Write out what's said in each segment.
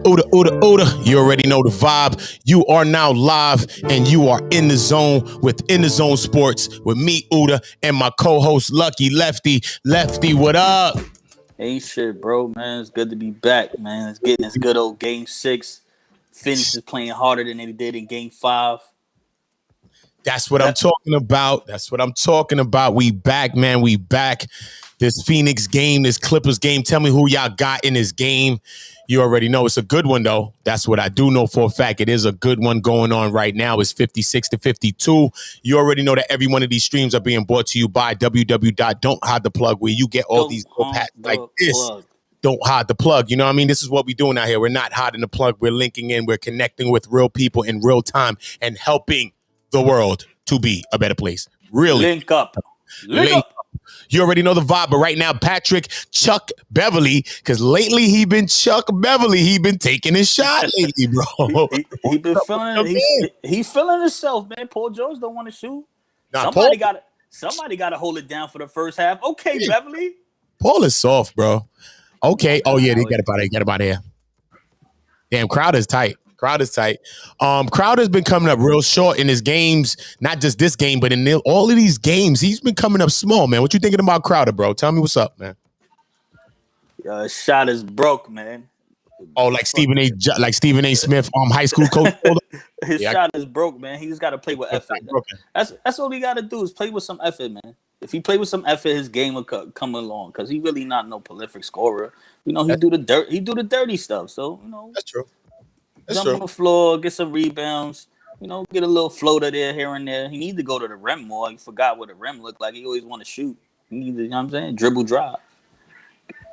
Oota, Oota, Oota. You already know the vibe. You are now live and you are in the zone with In the Zone Sports with me, Oota, and my co-host, Lucky Lefty. Lefty, what up? Ain't shit, bro, man. It's good to be back, man. It's getting this good old game 6. Phoenix is playing harder than they did in game 5. That's what I'm That talking about. That's what I'm talking about. We back, man. We back. This Phoenix game, this Clippers game. Tell me who y'all got in this game. You already know it's a good one, though. That's what I do know for a fact. It is a good one going on right now. It's 56-52. You already know that every one of these streams are being brought to you by www.don'thide-the-plug, where you get all don't these hump hats like the this. plug. Don't hide the plug. You know what I mean? This is what we're doing out here. We're not hiding the plug. We're linking in. We're connecting with real people in real time and helping the world to be a better place. Really. Link up. Link Link. up. You already know the vibe, but right now, Patrick Chuck Beverly, because lately he been Chuck Beverly. He been taking his shot lately, bro. He been What's up feeling with your man? he feeling himself, man. Paul George don't want to shoot. Nah, Paul, Somebody got to hold it down for the first half. Okay, yeah, Beverly. Paul is soft, bro. Okay. Oh, yeah, they Nah, get about it. Get about here. Damn, Crowder's tight. Crowder's tight. Crowder's been coming up real short in his games, not just this game, but in all of these games. He's been coming up small, man. What you thinking about Crowder, bro? Tell me what's up, man. Shot is broke, man. Oh, like Stephen A. Smith, high school coach. His Yeah, shot is broke, man. He just got to play with effort. That's all he got to do is play with some effort, man. If he play with some effort, his game will come along because he really not no prolific scorer. You know, he do the dirt. He do the dirty stuff. So That's true. That's jump true. on the floor, get some rebounds. Get a little floater there, here and there. He need to go to the rim more. He forgot what the rim looked like. He always want to shoot. He need to, you know what I'm saying, dribble drive.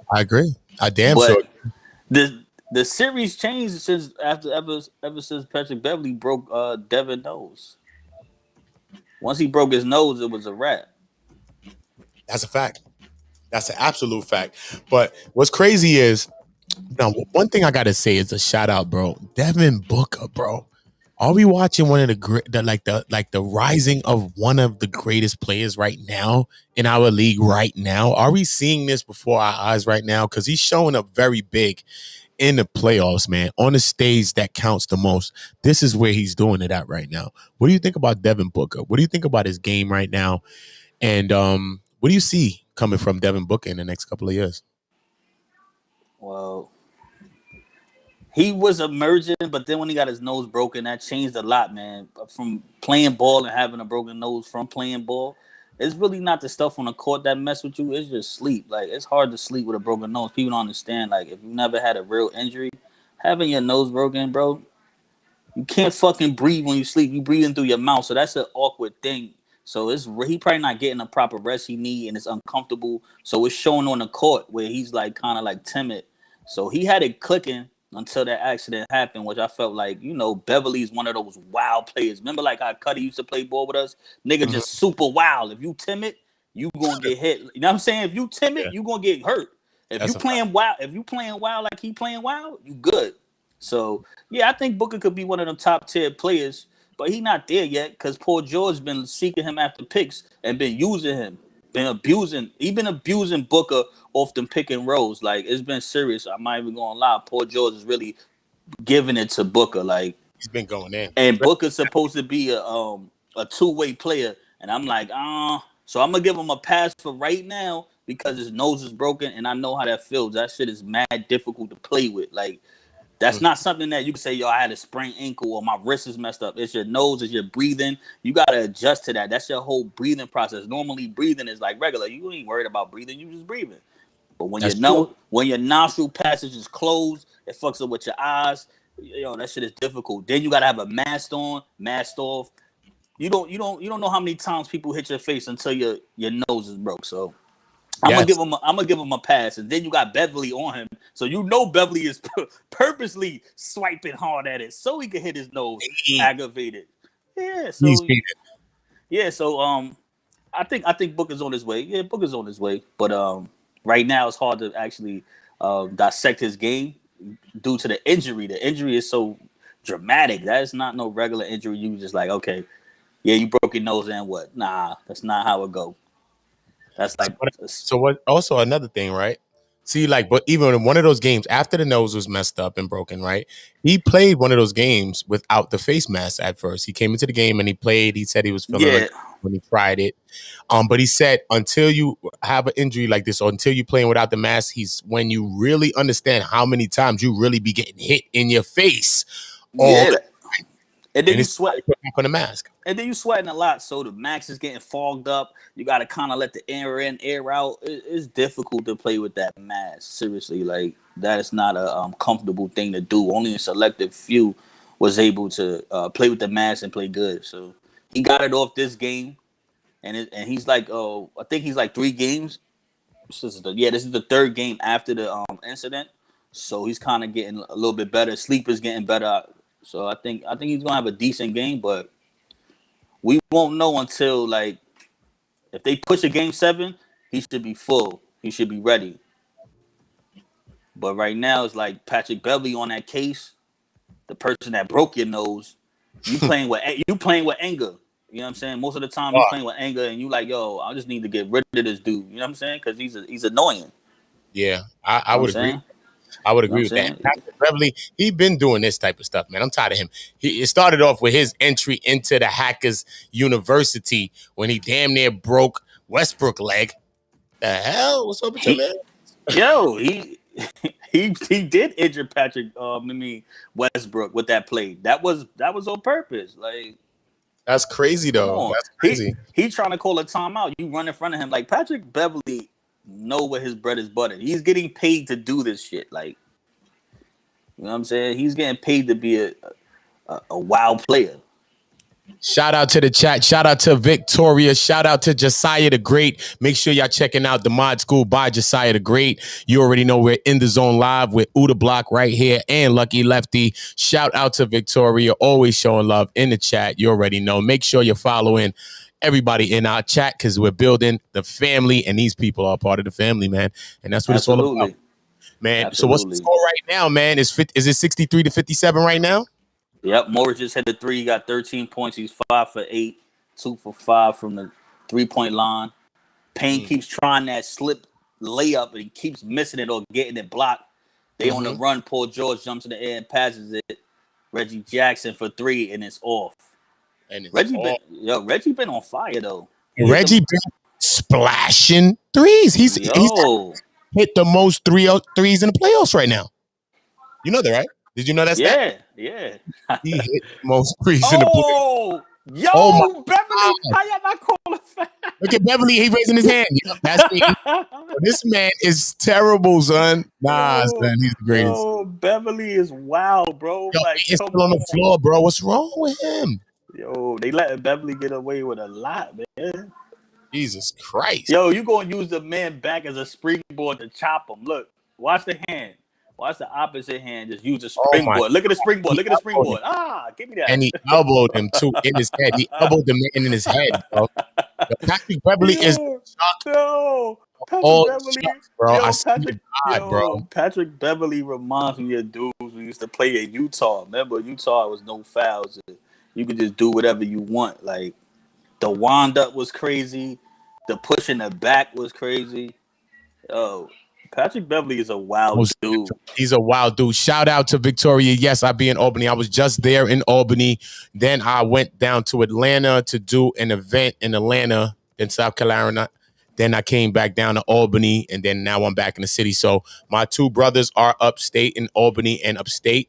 I agree. I damn But sure. the series changed since ever since Patrick Beverly broke Devin's nose. Once he broke his nose, it was a wrap. That's a fact. That's an absolute fact. But what's crazy is, now one thing I gotta say is a shout out, bro. Devin Booker, bro. Are we watching one of the rising of one of the greatest players right now in our league right now? Are we seeing this before our eyes right now? Because he's showing up very big in the playoffs, man, on the stage that counts the most. This is where he's doing it at right now. What do you think about Devin Booker? What do you think about his game right now? And what do you see coming from Devin Booker in the next couple of years? Well, he was emerging, but then when he got his nose broken, that changed a lot, man. From playing ball and having a broken nose from playing ball, it's really not the stuff on the court that mess with you. It's just sleep. Like, it's hard to sleep with a broken nose. People don't understand. Like, if you never had a real injury, having your nose broken, bro, you can't fucking breathe when you sleep. You breathing through your mouth, so that's an awkward thing. So he probably not getting the proper rest he need, and it's uncomfortable. So it's showing on the court where he's like kind of like timid. So he had it clicking until that accident happened, which I felt like, Beverly's one of those wild players. Remember like how Cuddy used to play ball with us? Nigga just super wild. If you timid, you gonna get hit. You know what I'm saying? If you timid, you gonna get hurt. If you playing wild like he playing wild, you good. So yeah, I think Booker could be one of them top tier players, but he not there yet because Paul George been seeking him after picks and been using him, he been abusing Booker off them pick and rolls. Like, it's been serious. I'm not even gonna lie. Paul George is really giving it to Booker. Like, He's been going in. and Booker's supposed to be a two-way player, and I'm like, so I'm gonna give him a pass for right now because his nose is broken, and I know how that feels. That shit is mad difficult to play with. Like, that's not something that you can say, yo, I had a sprained ankle or my wrist is messed up. It's your nose, it's your breathing. You got to adjust to that. That's your whole breathing process. Normally, breathing is like regular. You ain't worried about breathing. You just breathing. But when your nostril passage is closed, it fucks up with your eyes. That shit is difficult. Then you got to have a mask on, mask off. You don't know how many times people hit your face until your nose is broke. So I'm gonna give him a pass, and then you got Beverly on him, so Beverly is purposely swiping hard at it so he can hit his nose aggravated. Yeah, so I think Booker's on his way. Yeah, Booker's on his way, but right now it's hard to actually dissect his game due to the injury. The injury is so dramatic. That is not no regular injury. You just like, okay, yeah, you broke your nose and what? Nah, that's not how it go. That's like so what? Also, another thing, right? See, like, but even in one of those games, after the nose was messed up and broken, right? He played one of those games without the face mask at first. He came into the game and he played. He said he was feeling Yeah, uncomfortable when he tried it. But he said until you have an injury like this, or until you playing without the mask, he's when you really understand how many times you really be getting hit in your face all yeah. the And then and you it's sweat. put back on the mask. And then you sweating a lot, so the max is getting fogged up. You got to kind of let the air in, air out. It's difficult to play with that mask. Seriously, like that is not a comfortable thing to do. Only a selective few was able to play with the mask and play good. So he got it off this game, and he's like, oh, I think he's like 3 games. This is the third game after the incident. So he's kind of getting a little bit better. Sleep is getting better. So I think he's gonna have a decent game, but we won't know until like if they push a game 7, he should be full. He should be ready. But right now it's like Patrick Beverly on that case, the person that broke your nose. You playing with anger. You know what I'm saying? Most of the time you Oh, playing with anger and you like, yo, I just need to get rid of this dude. You know what I'm saying? Because he's annoying. yeah, You I know what I'm would agree. saying? I would You know what agree I'm with that. saying? Patrick Beverly, he been doing this type of stuff, man. I'm tired of him. It started off with his entry into the Hackers University when he damn near broke Westbrook leg. The hell? What's up with your He man? yo, he did injure Westbrook with that play. That was on purpose. Like, That's crazy come though. on. That's He crazy. he trying to call a timeout. You run in front of him. Like Patrick Beverly know where his bread is buttered. He's getting paid to do this shit. Like, you know what I'm saying? He's getting paid to be a wild player. Shout out to the chat. Shout out to Victoria. Shout out to Josiah the Great. Make sure y'all checking out the Mod School by Josiah the Great. You already know we're in the zone live with Oota Blokk right here and Lucky Lefty. Shout out to Victoria. Always showing love in the chat. You already know. Make sure you're following everybody in our chat because we're building the family and these people are part of the family, man. And that's what it's all about, Absolutely. man. So what's the Absolutely. score right now, man? Is it 63 to 57 right now? Yep, Morris just hit the 3. He got 13 points. He's 5 for 8, 2 for 5 from the 3-point line. Payne keeps trying that slip layup, and he keeps missing it or getting it blocked. They on the Mm-hmm. run. Paul George jumps in the air and passes it. Reggie Jackson for 3, and it's off. And it's all Reggie been on fire though. He hit Reggie them. been splashing threes. He's Yo, hit the most threes in the playoffs right now. You know that, right? Did you know that stat? yeah, yeah. He hit the most threes in the playoffs. Oh, Oh my yo, Beverly, God. how y'all not call a foul? Look at Beverly. He raising his hand. Yep, that's me. This man is terrible, son. Nah, yo, son. He's the greatest. yo, Beverly is wild, bro. Yo, Like, he is come still on the on. floor, bro. What's wrong with him? Yo, they letting Beverly get away with a lot, man. Jesus Christ. Yo, you gonna use the man back as a springboard to chop him. Look, watch the hand. Watch the opposite hand. Just use a Oh my. springboard. Look at the springboard. He Look at the elbowed him. springboard. Ah, give me And that. he elbowed him too in his head. He elbowed the man in his head, bro. Yo, Patrick Beverly is Yo, shocked. yo, Patrick All Beverly. shucks, bro. I Yo, swear to God, bro. Patrick Beverly reminds me of dudes who used to play in Utah. Remember, Utah was no fouls. You could just do whatever you want. Like, the wind up was crazy. The push in the back was crazy. Yo, Patrick Beverly is a wild Most dude. He's a wild dude. Shout out to Victoria. Yes, I be in Albany. I was just there in Albany. Then I went down to Atlanta to do an event in Atlanta, in South Carolina. Then I came back down to Albany, and then now I'm back in the city. So my two brothers are upstate in Albany and upstate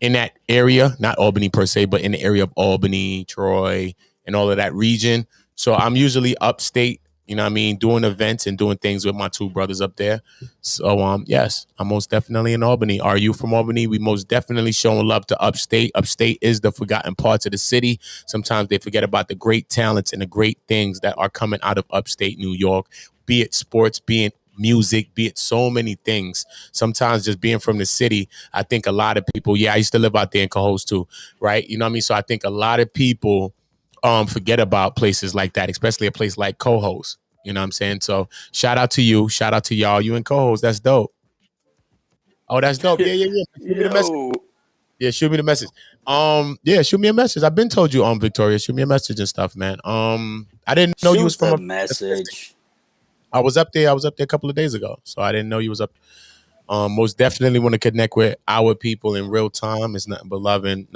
in that area. Not Albany per se, but in the area of Albany, Troy, and all of that region. So I'm usually upstate, you know what I mean, doing events and doing things with my two brothers up there. So yes, I'm most definitely in Albany. Are you from Albany? We most definitely showing love to upstate. Upstate is the forgotten parts of the city. Sometimes they forget about the great talents and the great things that are coming out of upstate New York, be it sports, be it music, be it so many things. Sometimes just being from the city, I think a lot of people, I used to live out there in Cohoes too, right? You know what I mean? So I think a lot of people forget about places like that, especially a place like Cohoes. You know what I'm saying? So shout out to you. Shout out to y'all. You and co-host. That's dope. Oh, that's dope. Yeah. Shoot me the message. Yo, Yeah, shoot me the message. Shoot me a message. I've been told you, Victoria, shoot me a message and stuff, man. I didn't know you was shoot from the up. message. I was up there a couple of days ago, so I didn't know you was up. Most definitely want to connect with our people in real time. It's nothing but love and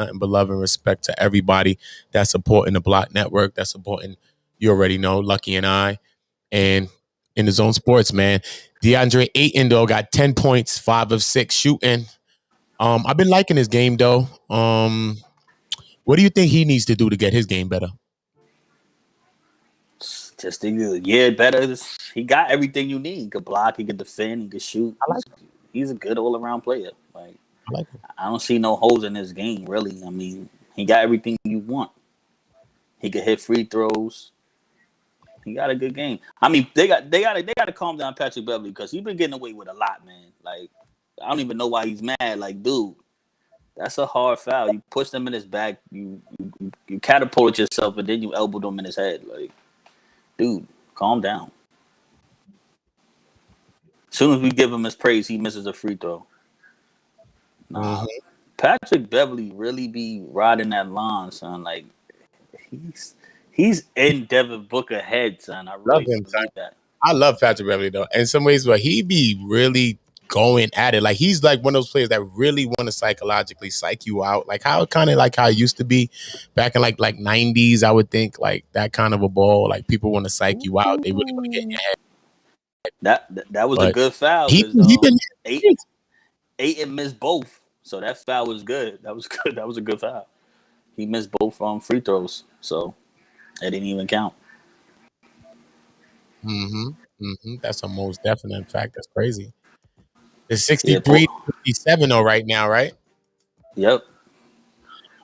respect to everybody that's supporting the Blokk Network, that's supporting, you already know, Lucky and I, and in the zone sports, man. DeAndre Ayton though got 10 points, 5 of 6 shooting. I've been liking his game though. What do you think he needs to do to get his game better? Just better. He got everything you need. He could block, he could defend, he could shoot. He's a good all around player. Like I like him. I don't see no holes in his game, really. I mean, he got everything you want. He could hit free throws. He got a good game. I mean, they got to calm down Patrick Beverly because he's been getting away with a lot, man. Like I don't even know why he's mad. Like, dude, that's a hard foul. You pushed him in his back. You catapulted yourself, and then you elbowed him in his head. Like, dude, calm down. As soon as we give him his praise, he misses a free throw. Nah, Patrick Beverly really be riding that line, son. Like he's in Devin Booker head, son. I really Love him, believe that. I love Patrick Beverly though. In some ways, but he be really going at it. Like he's like one of those players that really want to psychologically psych you out. Like how kind of like how it used to be back in like 90s, I would think like that kind of a ball. Like people want to psych you out. They really want to get in your head. That was But a good foul. he been Ayton missed both, so that foul was good. That was good. That was a good foul. He missed both free throws, so it didn't even count. That's a most definite fact. That's crazy. It's 63-57 though right now, right? Yep.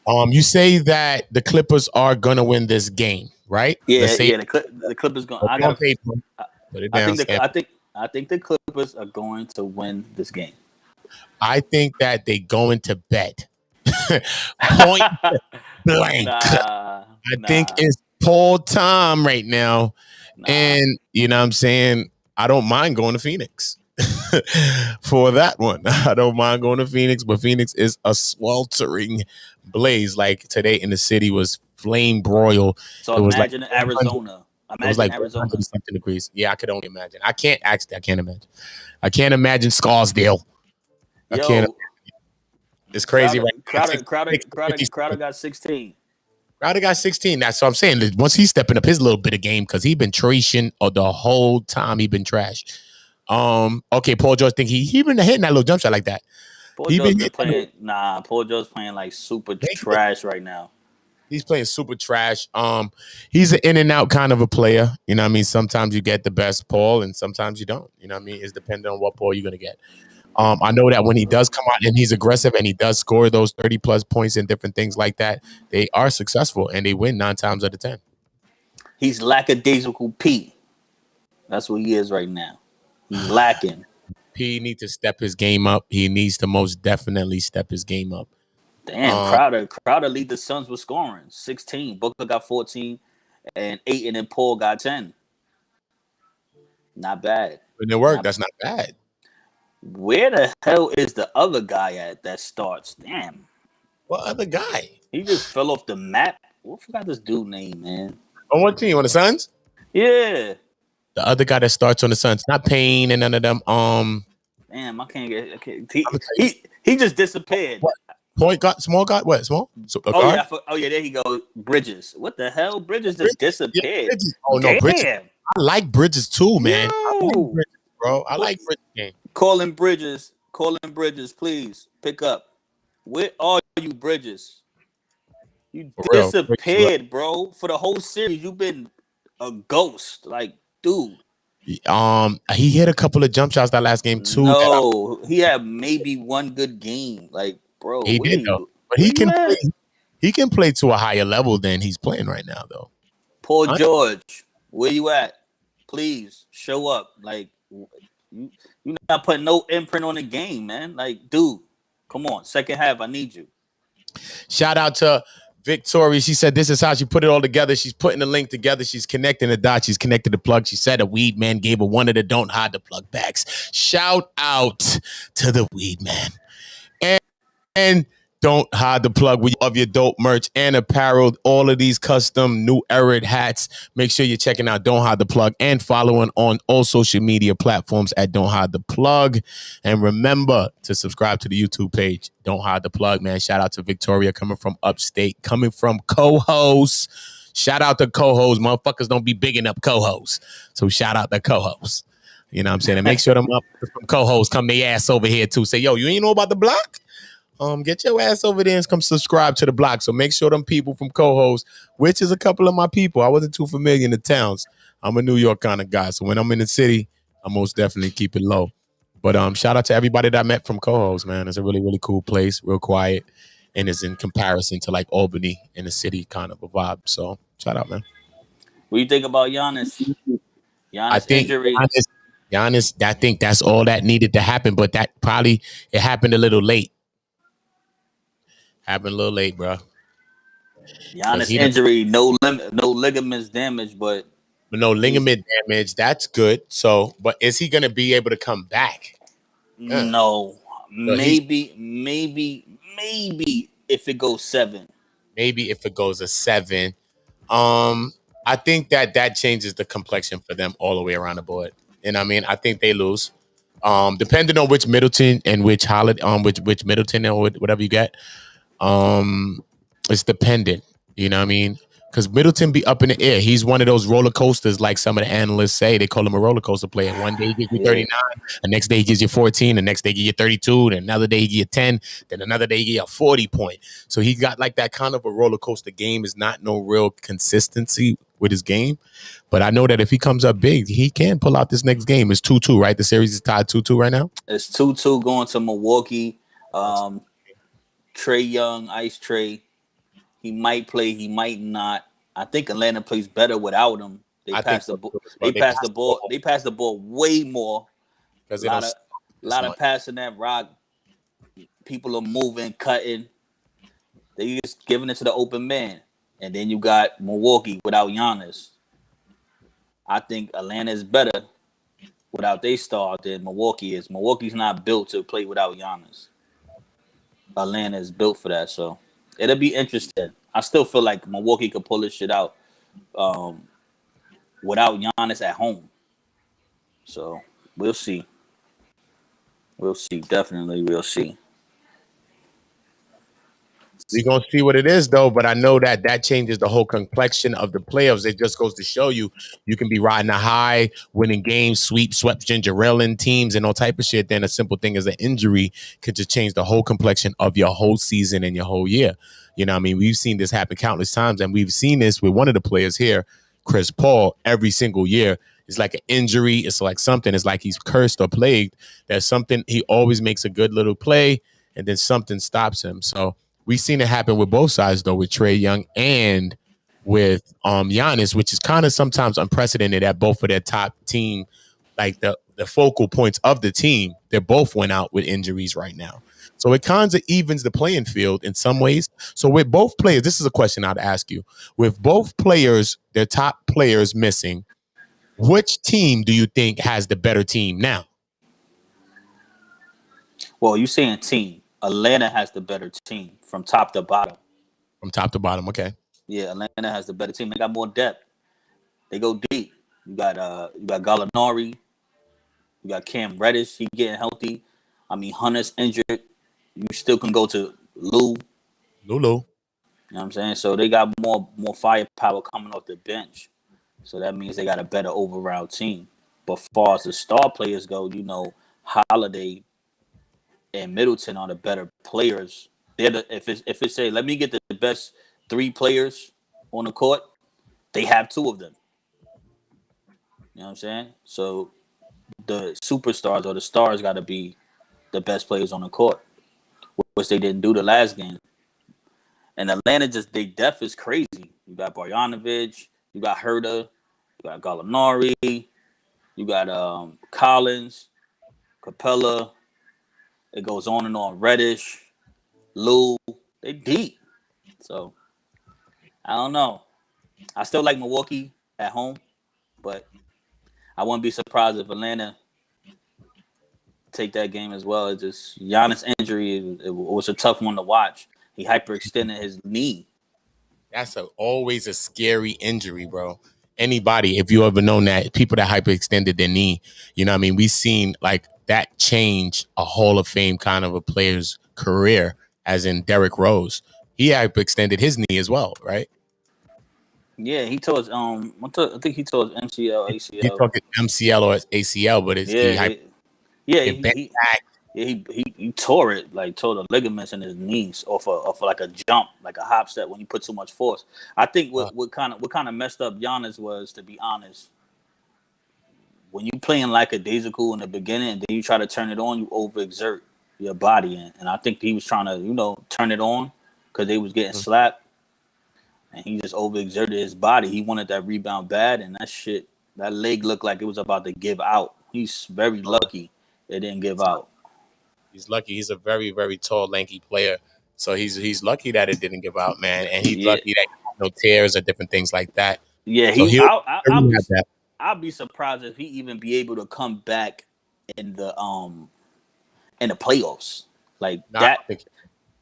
You say that the Clippers are gonna win this game, right? Yeah. The Clippers going. I got paper. Put it down. I think the Clippers are going to win this game. I think that they going to bet. Point blank. I think it's Paul time right now. And you know what I'm saying? I don't mind going to Pheonix for that one. I don't mind going to Pheonix, but Pheonix is a sweltering blaze. Like today in the city was flame broil. So imagine like Arizona. It was like Arizona. Something degrees. Yeah, I could only imagine. I can't imagine. I can't imagine Scarsdale. I can't. It's crazy, right? Crowder got 16. Crowder got 16. That's what I'm saying. Once he's stepping up his little bit of game, because he's been trashing the whole time he been trash. Okay, Paul George think he been hitting that little jump shot like that. Paul George's playing like super trash right now. He's playing super trash. He's an in and out kind of a player. You know what I mean? Sometimes you get the best Paul and sometimes you don't. You know what I mean? It's dependent on what Paul you're going to get. I know that when he does come out and he's aggressive and he does score those 30-plus points and different things like that, they are successful and they win 9 times out of 10. He's lackadaisical P. That's what he is right now. He's lacking. P needs to step his game up. He needs to most definitely step his game up. Damn, Crowder lead the Suns with scoring. 16. Booker got 14. And Ayton and Paul got 10. Not bad. When it worked, that's not bad. Where the hell is the other guy at that starts? Damn. What other guy? He just fell off the map. I forgot this dude's name, man. On what team? On the Suns? Yeah. The other guy that starts on the Suns. Not Payne and none of them. Damn, I can't get. He just disappeared. What? Point guard, small guard, what? Small? Yeah, there he goes. Bridges. What the hell? Bridges just disappeared. Yeah, Bridges. Oh no, Bridges. I like Bridges too, man. Yo. I like Bridges, bro. I like Bridges game. Calling Bridges, please pick up. Where are you, Bridges? You disappeared, bro. For the whole series, you've been a ghost. Like, dude. He hit a couple of jump shots that last game too. No, he had maybe one good game. Like, bro, he did though. But he can play. He can play to a higher level than he's playing right now, though. Paul George, where you at? Please show up. Like, you're not putting no imprint on the game, man. Like, dude, come on. Second half, I need you. Shout out to Victoria. She said this is how she put it all together. She's putting the link together. She's connecting the dots. She's connected the plug. She said a weed man gave her one of the don't hide the plug bags. Shout out to the weed man. And Don't hide the plug with of your dope merch and apparel. All of these custom new era hats. Make sure you're checking out Don't Hide the Plug and following on all social media platforms at Don't Hide the Plug. And remember to subscribe to the YouTube page. Don't Hide the Plug, man. Shout out to Victoria coming from upstate, coming from co-hosts. Shout out to co-hosts. Motherfuckers don't be bigging up co-hosts. So shout out to co-hosts. You know what I'm saying? And make sure them up from co-hosts come their ass over here too. Say, yo, you ain't know about the block? Get your ass over there and come subscribe to the block. So make sure them people from co-host, which is a couple of my people. I wasn't too familiar in the towns. I'm a New York kind of guy. So when I'm in the city, I most definitely keep it low. But shout out to everybody that I met from co-host, man. It's a really, really cool place, real quiet. And it's in comparison to like Albany in the city kind of a vibe. So shout out, man. What do you think about Giannis? I Giannis think injury. Giannis, I think that's all that needed to happen. But that probably, it happened a little late. Happened a little late, bro. Giannis injury, no ligaments damage, but no ligament damage. That's good. So, but is he going to be able to come back? No. Maybe if it goes 7. Maybe if it goes a 7. I think that changes the complexion for them all the way around the board. And I mean, I think they lose. Depending on which Middleton and which Holiday, which Middleton or whatever you get. It's dependent. You know what I mean? Because Middleton be up in the air. He's one of those roller coasters, like some of the analysts say. They call him a roller coaster player. One day he gives you 39, the next day he gives you 14, the next day he gives you 32, then another day he gives you 10, then another day he gives you a 40 point. So he got like that kind of a roller coaster game. Is not no real consistency with his game. But I know that if he comes up big, he can pull out this next game. It's 2-2, right? The series is tied 2-2 right now? It's 2-2 going to Milwaukee. Trae Young, Ice Trae. He might play. He might not. I think Atlanta plays better without him. They pass the ball. They pass the ball. They pass the ball way more. A lot of passing that rock. People are moving, cutting. They just giving it to the open man. And then you got Milwaukee without Giannis. I think Atlanta is better without their star than Milwaukee is. Milwaukee's not built to play without Giannis. Atlanta is built for that, so it'll be interesting. I still feel like Milwaukee could pull this shit out without Giannis at home. So we'll see. We'll see. Definitely, we'll see. We're going to see what it is, though, but I know that changes the whole complexion of the playoffs. It just goes to show you can be riding a high, winning games, swept ginger ale in teams and all type of shit. Then a simple thing as an injury could just change the whole complexion of your whole season and your whole year. You know what I mean? We've seen this happen countless times, and we've seen this with one of the players here, Chris Paul, every single year. It's like an injury. It's like something. It's like he's cursed or plagued. There's something. He always makes a good little play, and then something stops him. So we've seen it happen with both sides, though, with Trae Young and with Giannis, which is kind of sometimes unprecedented at both of their top team, like the focal points of the team. They both went out with injuries right now. So it kind of evens the playing field in some ways. So with both players, this is a question I'd ask you. With both players, their top players missing, which team do you think has the better team now? Well, you're saying team. Atlanta has the better team from top to bottom. From top to bottom, okay. Yeah, Atlanta has the better team. They got more depth. They go deep. You got Gallinari. You got Cam Reddish. He getting healthy. I mean, Hunter's injured. You still can go to Lou. Lulu. You know what I'm saying? So they got more firepower coming off the bench. So that means they got a better overall team. But as far as the star players go, Holiday and Middleton are the better players. If it say let me get the best 3 players on the court, they have 2 of them. You know what I'm saying? So the superstars or the stars got to be the best players on the court, which they didn't do the last game. And Atlanta their depth is crazy. You got Bogdanovic, you got Herter, you got Gallinari, you got Collins, Capella. It goes on and on. Reddish, Lou, they deep. So I don't know. I still like Milwaukee at home, but I wouldn't be surprised if Atlanta take that game as well. It's just Giannis' injury. It was a tough one to watch. He hyperextended his knee. That's always a scary injury, bro. Anybody, if you ever known that, people that hyperextended their knee, you know what I mean? We've seen like that change a Hall of Fame kind of a player's career, as in Derrick Rose. He hyperextended his knee as well, right? Yeah, he tore his I think he tore his MCL, He ACL. took it MCL or ACL, but it's Yeah, he hyper yeah, it bent back. he tore it, like tore the ligaments in his knees off like a jump, like a hop step when you put too much force. I think what kind of messed up Giannis was, to be honest, when you playing like a daisical in the beginning and then you try to turn it on, you overexert your body, and I think he was trying to turn it on because they was getting slapped, and he just overexerted his body. He wanted that rebound bad, and that leg looked like it was about to give out. He's very lucky it didn't give out. He's lucky. He's a very, very tall, lanky player. So he's lucky that it didn't give out, man. And he's Yeah, lucky that he had no tears or different things like that. yeah. So he'll have that. I'll be surprised if he even be able to come back in the playoffs like Not that.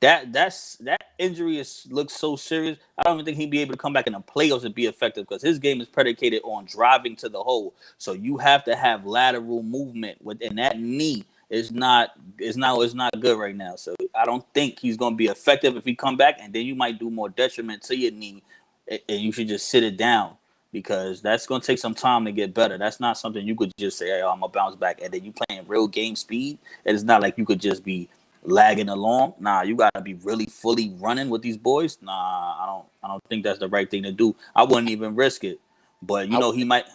That injury looks so serious. I don't even think he'd be able to come back in the playoffs and be effective because his game is predicated on driving to the hole. So you have to have lateral movement within that knee. Is not good right now. So I don't think he's going to be effective if he come back, and then you might do more detriment to your knee, and you should just sit it down because that's going to take some time to get better. That's not something you could just say, "Hey, I'm gonna bounce back," and then you playing real game speed. And it's not like you could just be lagging along. Nah, you gotta be really fully running with these boys. Nah, I don't think that's the right thing to do. I wouldn't even risk it. But he might.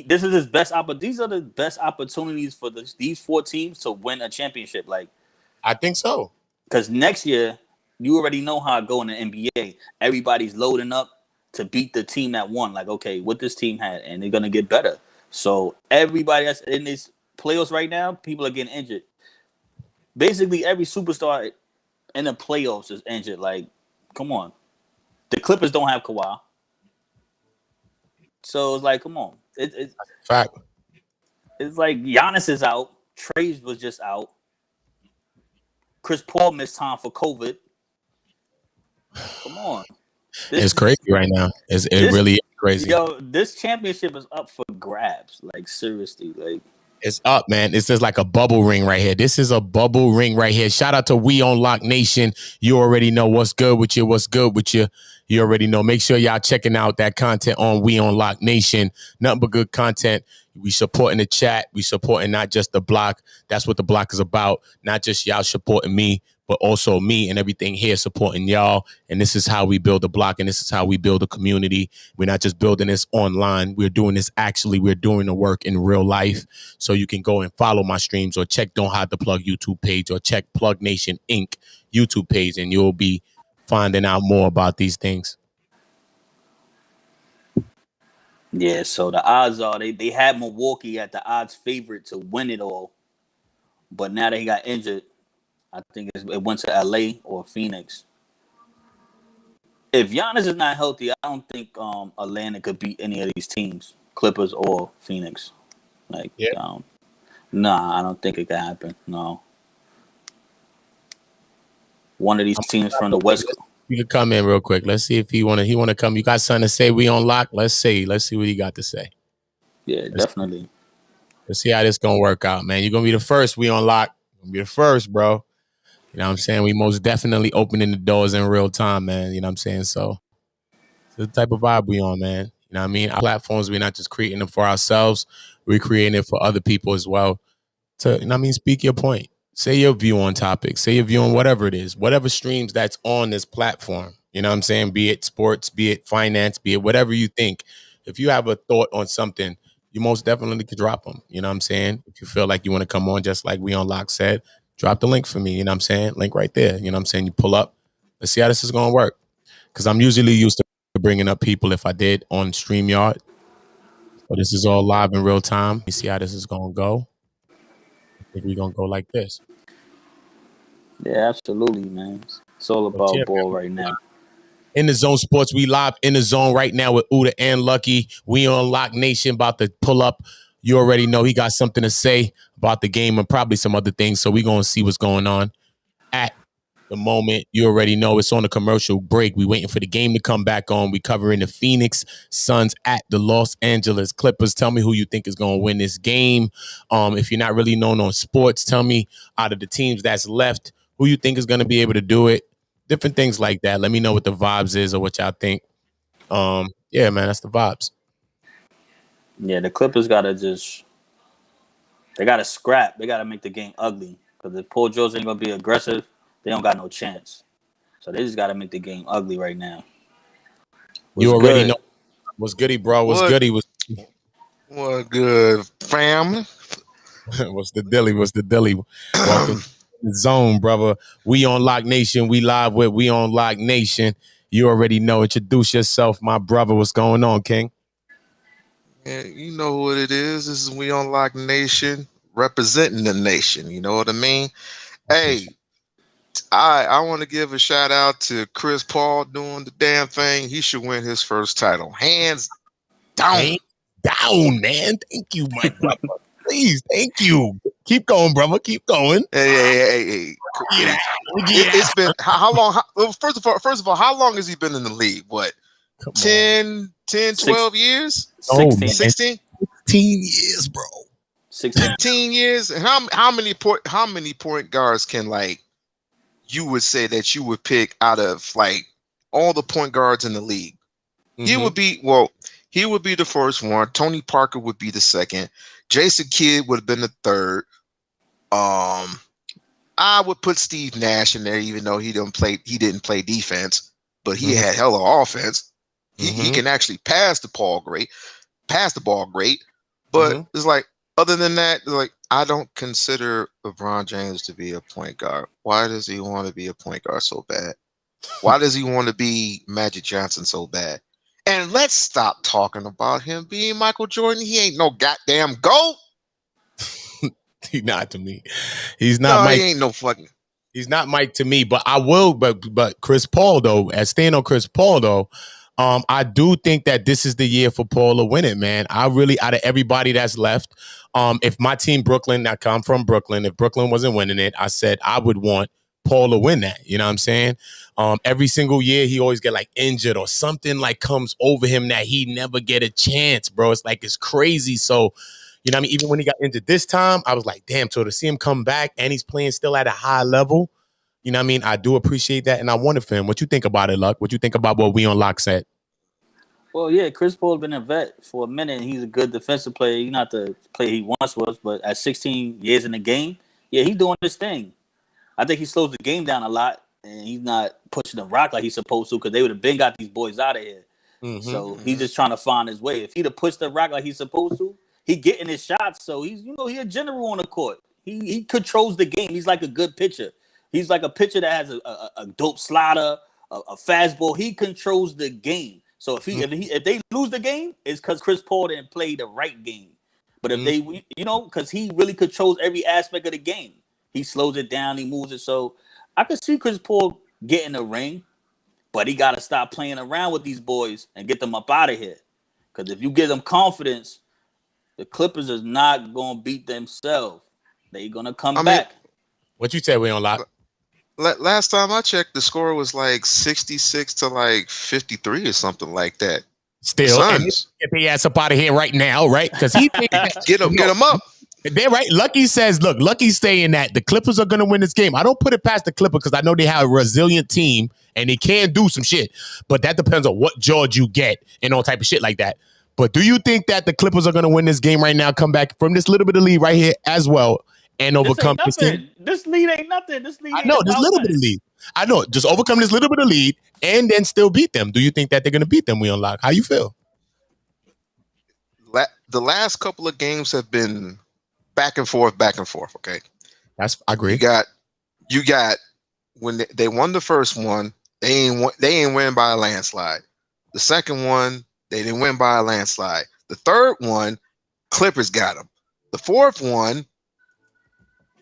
This is his best These are the best opportunities for these four teams to win a championship. Like, I think so. because next year you already know how it go in the NBA. Everybody's loading up to beat the team that won. Like, okay, what this team had, and they're gonna get better. So everybody that's in these playoffs right now, people are getting injured. Basically, every superstar in the playoffs is injured. Like, come on. The Clippers don't have Kawhi. So it's like, come on. Fact. It's like Giannis is out. Trey was just out. Chris Paul missed time for COVID. Come on. It's crazy right now. It really is crazy. Yo, this championship is up for grabs. Like, seriously. Like, it's up, man. It's just like a bubble ring right here. This is a bubble ring right here. Shout out to We on Lock Nation. You already know what's good with you. What's good with you. You already know. Make sure y'all checking out that content on We on Lock Nation. Nothing but good content. We supporting the chat. We supporting not just the block. That's what the block is about. Not just y'all supporting me, but also me and everything here supporting y'all. And this is how we build a block, and this is how we build a community. We're not just building this online. We're doing this actually. We're doing the work in real life. So you can go and follow my streams or check Don't Hide the Plug YouTube page or check Plug Nation Inc. YouTube page, and you'll be finding out more about these things. yeah, so the odds are they had Milwaukee at the odds favorite to win it all. But now that he got injured, I think it went to LA or Phoenix. If Giannis is not healthy, I don't think Atlanta could beat any of these teams, Clippers or Phoenix. Like, nah, I don't think it can happen. No. One of these teams from the West Coast. You can come in real quick. Let's see if he wanna come. You got something to say? We on lock. Let's see what he got to say. Yeah, definitely. Let's see how this gonna work out, man. You're gonna be the first. We on lock. You're gonna be the first, bro. You know what I'm saying? We most definitely opening the doors in real time, man. You know what I'm saying? So it's the type of vibe we on, man. You know what I mean? Our platforms, we're not just creating them for ourselves. We're creating it for other people as well. To, you know what I mean? Speak your point. Say your view on topics. Say your view on whatever it is. Whatever streams that's on this platform. You know what I'm saying? Be it sports, be it finance, be it whatever you think. If you have a thought on something, you most definitely could drop them. You know what I'm saying? If you feel like you want to come on, just like We on Lock said, drop the link for me. You know what I'm saying? Link right there. You know what I'm saying? You pull up. Let's see how this is going to work. Because I'm usually used to bringing up people if I did on StreamYard. So this is all live in real time. You see how this is going to go. I think we're going to go like this. Yeah, absolutely, man. It's all about ball right now. In the Zone Sports, we live in the zone right now with Oota and Lucky. We on Lock Nation, about to pull up You already know he got something to say about the game and probably some other things. So we're going to see what's going on at the moment. You already know it's on a commercial break. We waiting for the game to come back on. We covering the Phoenix Suns at the Los Angeles Clippers. Tell me who you think is going to win this game. If you're not really known on sports, tell me out of the teams that's left, who you think is going to be able to do it. Different things like that. Let me know what the vibes is or what y'all think. Yeah, man, that's the vibes. Yeah, the Clippers gotta they gotta scrap. They gotta make the game ugly. Because if Paul George ain't gonna be aggressive, they don't got no chance. So they just gotta make the game ugly right now. You What's already know good? what's goody, bro. What's What goody? what good, family? What's the dilly? What's the dilly? Welcome to the zone, brother. We on Lock Nation. We live with We on Lock Nation. You already know. Introduce yourself, my brother. What's going on, King? Yeah, you know what it is. This is We Unlock Nation, representing the nation. You know what I mean? I appreciate Hey, I want to give a shout out to Chris Paul doing the damn thing. He should win his first title, hands it. down. Hands down, man. Thank you, my brother. Please, thank you. Keep going, brother. Keep going. Hey. It's been how long? Well, first of all, how long has he been in the league? What, Come on. 10, 12 years? Oh, 16. man. 16? 15 years, bro. 16. 15 years? And how many point guards can, like, you would say that you would pick out of, like, all the point guards in the league? He would be the first one. Tony Parker would be the second. Jason Kidd would have been the third. I would put Steve Nash in there, even though he didn't play defense, but he had hella offense. He can actually pass the ball great. But it's like, other than that, like, I don't consider LeBron James to be a point guard. Why does he want to be a point guard so bad? Why does he want to be Magic Johnson so bad? And let's stop talking about him being Michael Jordan. He ain't no goddamn GOAT. He's not to me. He's not No, Mike. he ain't no fucking. He's not Mike to me, but I will. But Chris Paul though, as staying on Chris Paul though, I do think that this is the year for Paul to win it, man. I really, out of everybody that's left, if my team Brooklyn, I come from Brooklyn, if Brooklyn wasn't winning it, I said I would want Paul to win that. You know what I'm saying? Every single year he always get like injured or something like comes over him that he never get a chance, bro. It's like it's crazy. So, you know what I mean? Even when he got injured this time, I was like, damn, so to see him come back and he's playing still at a high level, you know what I mean? I do appreciate that, and I wonder for him. What you think about it, Luck? What you think about what We on Lock said? Well, yeah, Chris Paul been a vet for a minute. He's a good defensive player. He's not the player he once was, but at 16 years in the game, yeah, he's doing his thing. I think he slows the game down a lot, and he's not pushing the rock like he's supposed to because they would have been got these boys out of here. So he's just trying to find his way. If he'd have pushed the rock like he's supposed to, he getting his shots. So he's he a general on the court. He controls the game. He's like a good pitcher. He's like a pitcher that has a dope slider, a fastball. He controls the game. So if they lose the game, it's because Chris Paul didn't play the right game. But if they because he really controls every aspect of the game. He slows it down. He moves it. So I could see Chris Paul getting a ring, but he got to stop playing around with these boys and get them up out of here. Because if you give them confidence, the Clippers is not going to beat themselves. They're going to come back. What you said, We on Lock? Last time I checked, the score was like 66 to like 53 or something like that. Still, and get their ass up out of here right now, right? Because he get them up. They're right. Lucky says, look, Lucky's saying that the Clippers are going to win this game. I don't put it past the Clippers because I know they have a resilient team and they can do some shit. But that depends on what George you get and all type of shit like that. But do you think that the Clippers are going to win this game right now, come back from this little bit of lead right here as well and overcome this team? This lead ain't nothing. This lead I know, this little bit of lead. I know, just overcome this little bit of lead and then still beat them. Do you think that they're going to beat them, We Unlock? How you feel? The last couple of games have been back and forth. Okay, I agree. You got when they won the first one, they ain't win by a landslide. The second one, they didn't win by a landslide. The third one, Clippers got them. The fourth one,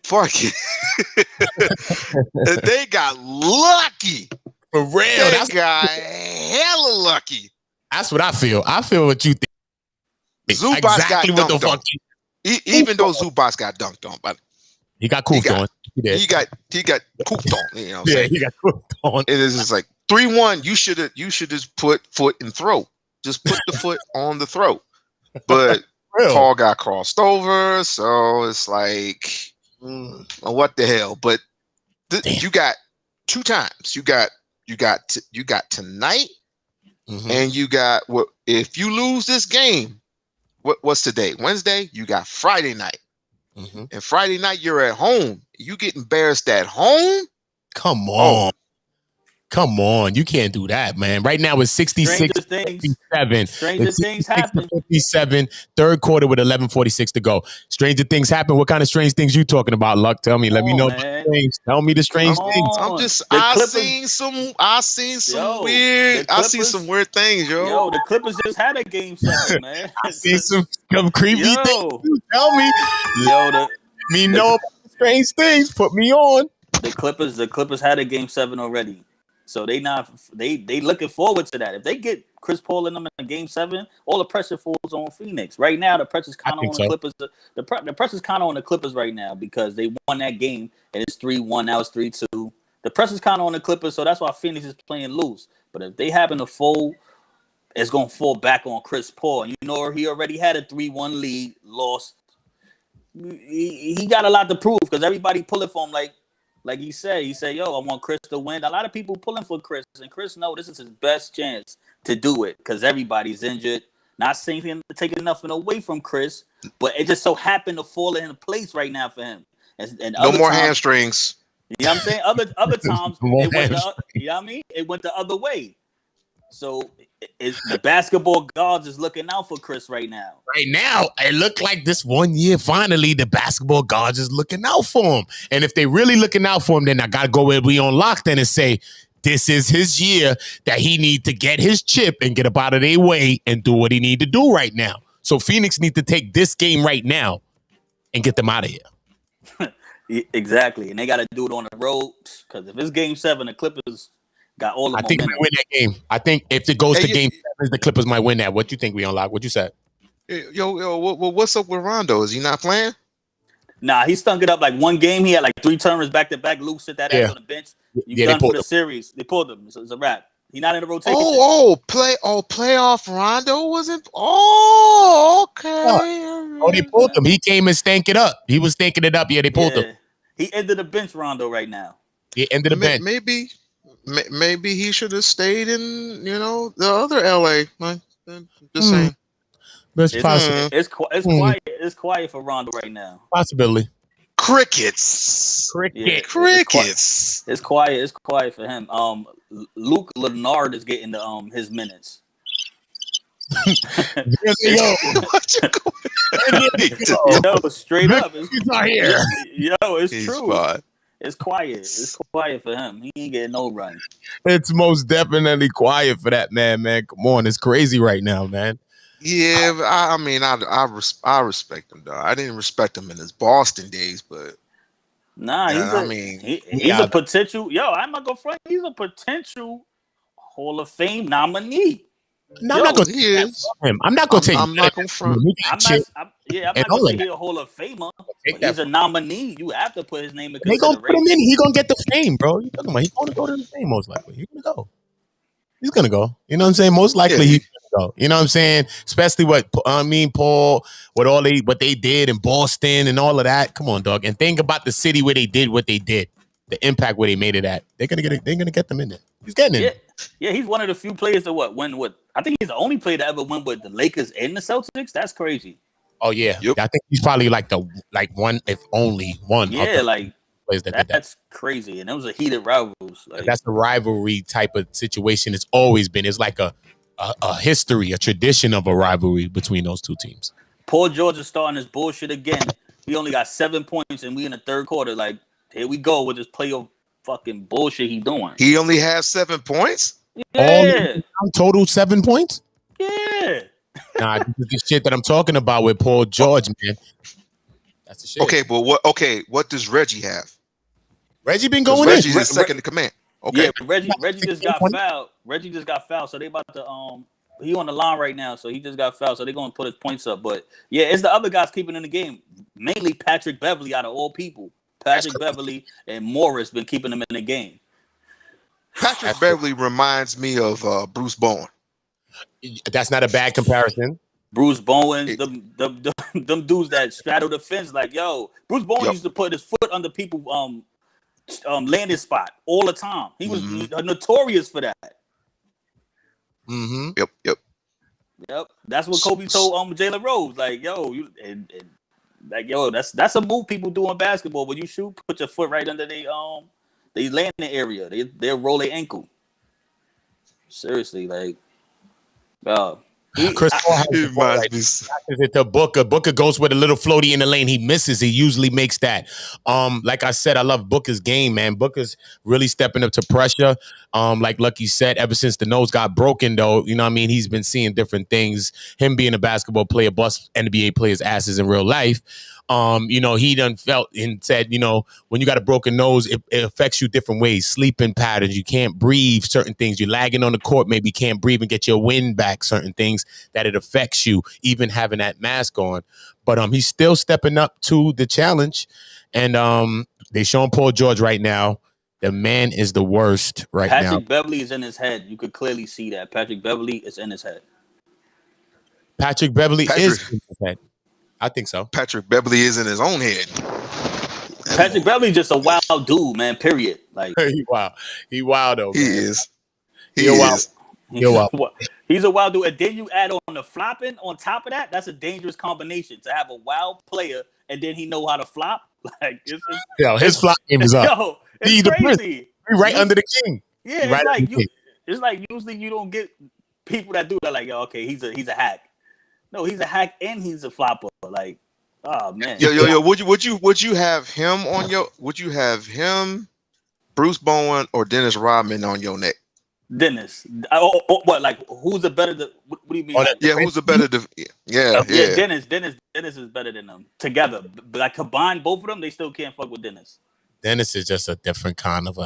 fuck it, they got lucky. For real, they got hella lucky. That's what I feel. I feel what you think. Zubac exactly got what the dunked fuck. Even though Zubats got dunked on, but he got cooked on. He got cooked on. You know what I'm Yeah, saying? he got cooked on. It is just like 3-1. You should just put foot in throat. Just put the foot on the throat. But Real. Paul got crossed over, so it's like, what the hell? But you got 2 times. You got tonight, and you got what? If you lose this game, what's today? Wednesday. You got Friday night, and Friday night you're at home. You get embarrassed at home. Come on. Come on, you can't do that, man. Right now it's 66-57. Stranger things happen. 57, third quarter with 11:46 to go. Stranger things happen. What kind of strange things you talking about, Luck? Tell me. Let me know. Tell me the strange things. I seen some weird things, yo. Yo, the Clippers just had a game 7, man. I see some creepy things. Tell me. Yo, let me know about the strange things. Put me on. The Clippers had a game 7 already. So they looking forward to that. If they get Chris Paul in them in game 7, all the pressure falls on Phoenix. Right now, the pressure's kind of on the Clippers. The pressure's kind of on the Clippers right now because they won that game and it's 3-1. Now it's 3-2. The pressure's kind of on the Clippers, so that's why Phoenix is playing loose. But if they happen to fold, it's gonna fall back on Chris Paul. You know, he already had a 3-1 lead, lost. He got a lot to prove because everybody pulling for him like he said, yo, I want Chris to win. A lot of people pulling for Chris, and Chris knows this is his best chance to do it because everybody's injured. Not saying him to take nothing away from Chris, but it just so happened to fall into place right now for him. And no more hamstrings. You know what I'm saying? Other times, you know what I mean? It went the other way. So the basketball gods is looking out for Chris right now. Right now, it looked like this one year, finally, the basketball gods is looking out for him. And if they really looking out for him, then I got to go where we on lock then and say, this is his year that he need to get his chip and get up out of their way and do what he need to do right now. So Phoenix need to take this game right now and get them out of here. Exactly. And they got to do it on the road because if it's game 7, the Clippers got all the momentum. I think they win that game. I think if it goes to game 7, the Clippers might win that. What you think we unlock? What you said? Yo, what's up with Rondo? Is he not playing? Nah, he stunk it up like one game. He had like 3 turnovers back to back. Luke sit that ass on the bench. You done for the series. They pulled him. So it's a wrap. He's not in the rotation. Playoff Rondo wasn't. Oh, okay. They pulled him. He came and stank it up. He was stanking it up. Yeah, they pulled him. He ended the bench Rondo right now. He ended the bench. Maybe he should have stayed in, the other LA. Just saying. It's possible. It's quiet. It's quiet for Rondo right now. Possibility. Crickets. Yeah, crickets. It's quiet. It's quiet for him. Luke Leonard is getting his minutes. Yo, straight up. He's not here. It's true. Fine. It's quiet. It's quiet for him. He ain't getting no run. It's most definitely quiet for that man. Come on, it's crazy right now, man. Yeah, but I respect him though. I didn't respect him in his Boston days, but nah, he's a potential. Yo, I'm not gonna front. He's a potential Hall of Fame nominee. No, I'm not gonna him. I'm not gonna take. I'm not gonna front. I'm not gonna say he's a Hall of Famer. He's a nominee. You have to put his name in consideration. They gonna put him in. He gonna get the fame, bro. You talking about? He's gonna go to the fame most likely. He's gonna go. You know what I'm saying? Most likely he's gonna go. You know what I'm saying? Especially Paul, what they did in Boston and all of that. Come on, dog. And think about the city where they did what they did. The impact where they made it at. They're gonna get them in there. He's getting in. Yeah, he's one of the few players that win with. I think he's the only player to ever win with the Lakers and the Celtics. That's crazy. Oh yeah, yep. I think he's probably like one, if only one. Yeah, that's crazy, and it was a heated rivals. That's a rivalry type of situation. It's always been. It's like a history, a tradition of a rivalry between those two teams. Paul George is starting this bullshit again. He only got 7 points, and we in the third quarter. Like, here we go with this playoff fucking bullshit he doing. He only has 7 points? Yeah. Total 7 points? Yeah. Nah, this is the shit that I'm talking about with Paul George, man. That's the shit. Okay, but what does Reggie have? Reggie been going Reggie's in second in command. Okay. Yeah, Reggie just got fouled. Reggie just got fouled, so they about to he on the line right now, so he just got fouled. So they're gonna put his points up. But yeah, it's the other guys keeping in the game. Mainly Patrick Beverly out of all people. That's Patrick Beverly and Morris been keeping them in the game. Patrick Beverly reminds me of Bruce Bowen. That's not a bad comparison. Bruce Bowen, It- them dudes that straddle the fence, like yo, Bruce Bowen Yep. used to put his foot under people landing spot all the time. He was notorious for that. Mm-hmm. Yep. Yep, that's what Kobe told Jalen Rose. Like yo, like yo, that's a move people do in basketball. When you shoot, put your foot right under the landing area. They'll roll their ankle. Seriously, like, Chris Paul has the ball right. Passes it to Booker. Booker goes with a little floaty in the lane. He misses. He usually makes that. Like I said, I love Booker's game, man. Booker's really stepping up to pressure. Like Lucky said, ever since the nose got broken, though, you know what I mean? He's been seeing different things. Him being a basketball player, bust NBA players' asses in real life. He done felt and said, when you got a broken nose, it affects you different ways. Sleeping patterns, you can't breathe, certain things. You're lagging on the court, maybe can't breathe and get your wind back, certain things that it affects you, even having that mask on. But he's still stepping up to the challenge. And they showing Paul George right now. The man is the worst right now. Patrick Beverly is in his head. You could clearly see that. Patrick Beverly is in his head. Patrick Beverly is in his head. I think so. Patrick Beverly is in his own head. Patrick Beverly just a wild dude, man. Period. Like he wild though. He man. is. He is. He's a wild dude. And then you add on the flopping on top of that. That's a dangerous combination to have a wild player and then he know how to flop. Like his flop game is up. Yo, it's crazy. He's right under the king. Yeah, it's like usually you don't get people that do that. Like, yo, okay, he's a hack. No, he's a hack and he's a flopper. Like, oh man. Yo. Would you have him on your? Would you have him, Bruce Bowen, or Dennis Rodman on your neck? Dennis. What? Like, who's a better? What do you mean? Who's a better? Yeah. Dennis is better than them together. But like combine both of them, they still can't fuck with Dennis. Dennis is just a different kind of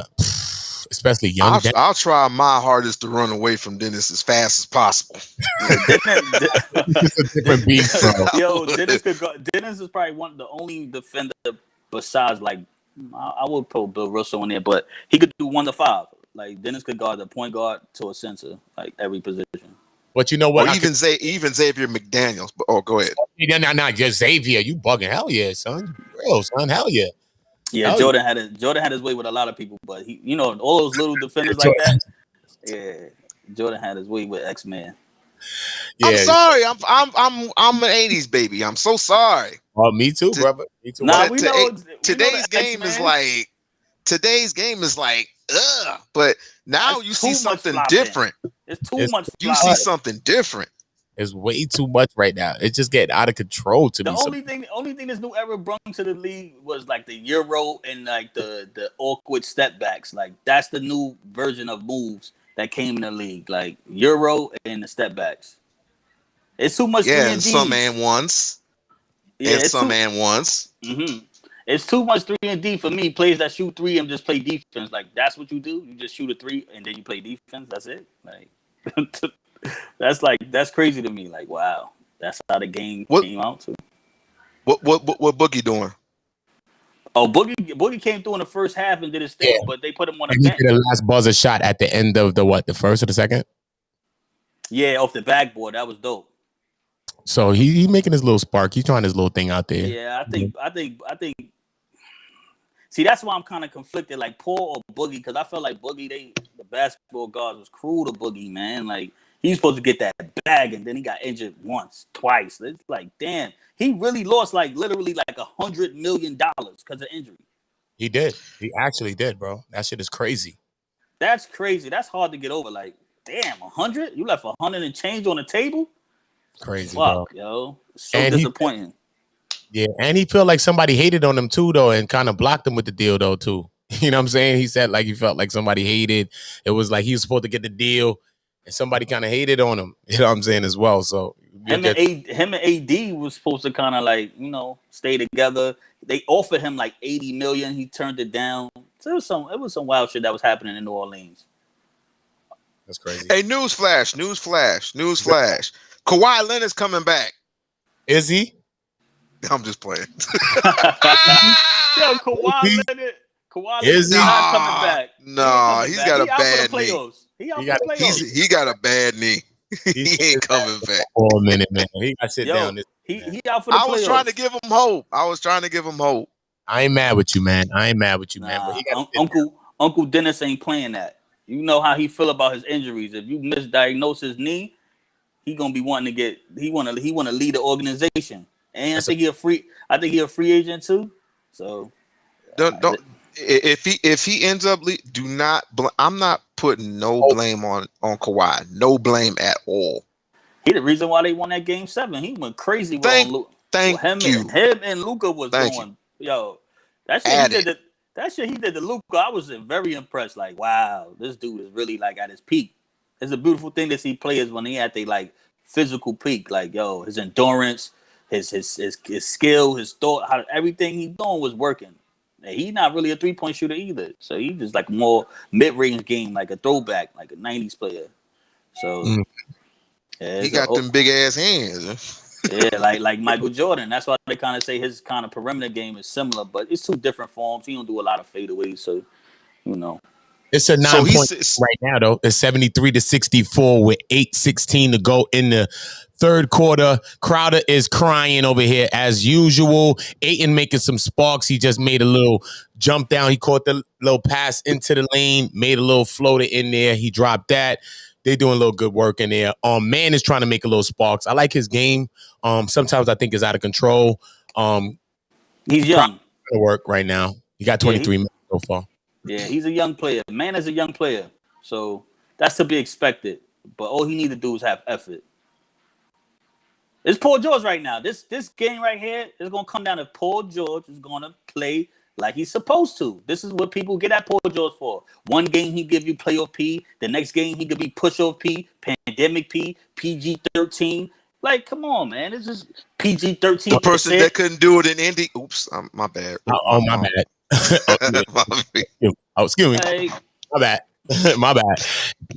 especially young. I'll try my hardest to run away from Dennis as fast as possible. It's a different beast, bro. Yo, Dennis could go. Dennis is probably the only defender besides like I would put Bill Russell in there, but he could do 1 to 5. Like Dennis could guard the point guard to a center, like every position. But you know what? Or even Xavier McDaniels. But go ahead. No, just Xavier. You bugging? Hell yeah, son. Real son. Hell yeah. Yeah, Jordan had his way with a lot of people, but he, all those little defenders like that. Yeah, Jordan had his way with X-Man. Yeah. I'm sorry. I'm an '80s baby. I'm so sorry. Oh, me too, brother. Me too. Nah, today's game is like, ugh. But now you see something different. It's too much. You see something different. It's way too much right now. It's just getting out of control to me. The only thing this new era brought to the league was like the Euro and like the awkward step backs. Like that's the new version of moves that came in the league. Like Euro and the step backs. It's too much. Yeah, and some and ones. Yeah, and some and ones. Mm-hmm. It's too much 3 and D for me. Players that shoot 3 and just play defense. Like that's what you do. You just shoot a 3 and then you play defense. That's it. Like. That's crazy to me. Like, wow, that's how the game came out to. What Boogie doing? Oh, Boogie came through in the first half and did his thing, but they put him on the bench. He did a last buzzer shot at the end of the first or the second? Yeah, off the backboard. That was dope. So he making his little spark. He's trying his little thing out there. Yeah, I think. See, that's why I'm kind of conflicted, like Paul or Boogie, because I felt like Boogie, the basketball guards was cruel to Boogie, man. Like he's supposed to get that bag, and then he got injured once, twice. It's like, damn, he really lost like literally like $100 million because of injury. He did. He actually did, bro. That shit is crazy. That's crazy. That's hard to get over. Like, damn, 100? You left 100 and change on the table? Crazy, fuck, bro. Yo. So disappointing. And he felt like somebody hated on him too, though, and kind of blocked him with the deal, though, too. You know what I'm saying? He said like he felt like somebody hated. It was like he was supposed to get the deal, and somebody kind of hated on him. You know what I'm saying as well. So him and AD was supposed to kind of like stay together. They offered him like $80 million. He turned it down. So it was some wild shit that was happening in New Orleans. That's crazy. Hey, newsflash. Kawhi Leonard's coming back. Is he? I'm just playing. Yo, Kawhi Is he? Leonard. Kawhi Is Leonard he? not coming back. He ain't Nah, coming he's back. got He a out for the bad knee. playoffs. He out for the playoffs. He got a bad knee. He He ain't coming back. for a minute, man. He got to sit Yo, down. he out for the I was trying to playoffs. give him hope. I ain't mad with you, man. But Nah, he got to sit down. Uncle Dennis ain't playing that. You know how he feel about his injuries. If you misdiagnose his knee, he gonna be wanting to get. He wanna lead the organization. And I think he a free agent too. So Don't if he ends up do not. I'm not putting no blame on Kawhi. No blame at all. he the reason why they won that game 7. He went crazy with Luka. Thank you. Him and Luka was going. Yo, that shit he did. That shit he did to Luka, I was very impressed. Like, wow, this dude is really like at his peak. It's a beautiful thing to see players when they at their like physical peak. Like, yo, his endurance, his skill, his thought, how everything he doing was working. And he not really a 3-point shooter either. So he just like more mid-range game, like a throwback, like a 90s player. So he got them big ass hands. Yeah, like Michael Jordan. That's why they kind of say his kind of perimeter game is similar, but it's 2 different forms. He don't do a lot of fadeaways, so you know. It's a 9-point right now, though. It's 73-64 with 8:16 to go in the third quarter. Crowder is crying over here as usual. Ayton making some sparks. He just made a little jump down. He caught the little pass into the lane, made a little floater in there. He dropped that. They're doing a little good work in there. Man is trying to make a little sparks. I like his game. Sometimes I think it's out of control. He's young. Work right now. He got 23 minutes so far. Yeah, he's a young player. Man is a young player. So that's to be expected. But all he needs to do is have effort. It's Paul George right now. This game right here is going to come down to Paul George is going to play like he's supposed to. This is what people get at Paul George for. One game he give you playoff P. The next game he could be push-off P, pandemic P, PG-13. Like, come on, man. This is PG-13. The person that couldn't do it in Indy. Oops, my bad. My bad. Excuse me. Like, my bad. My bad.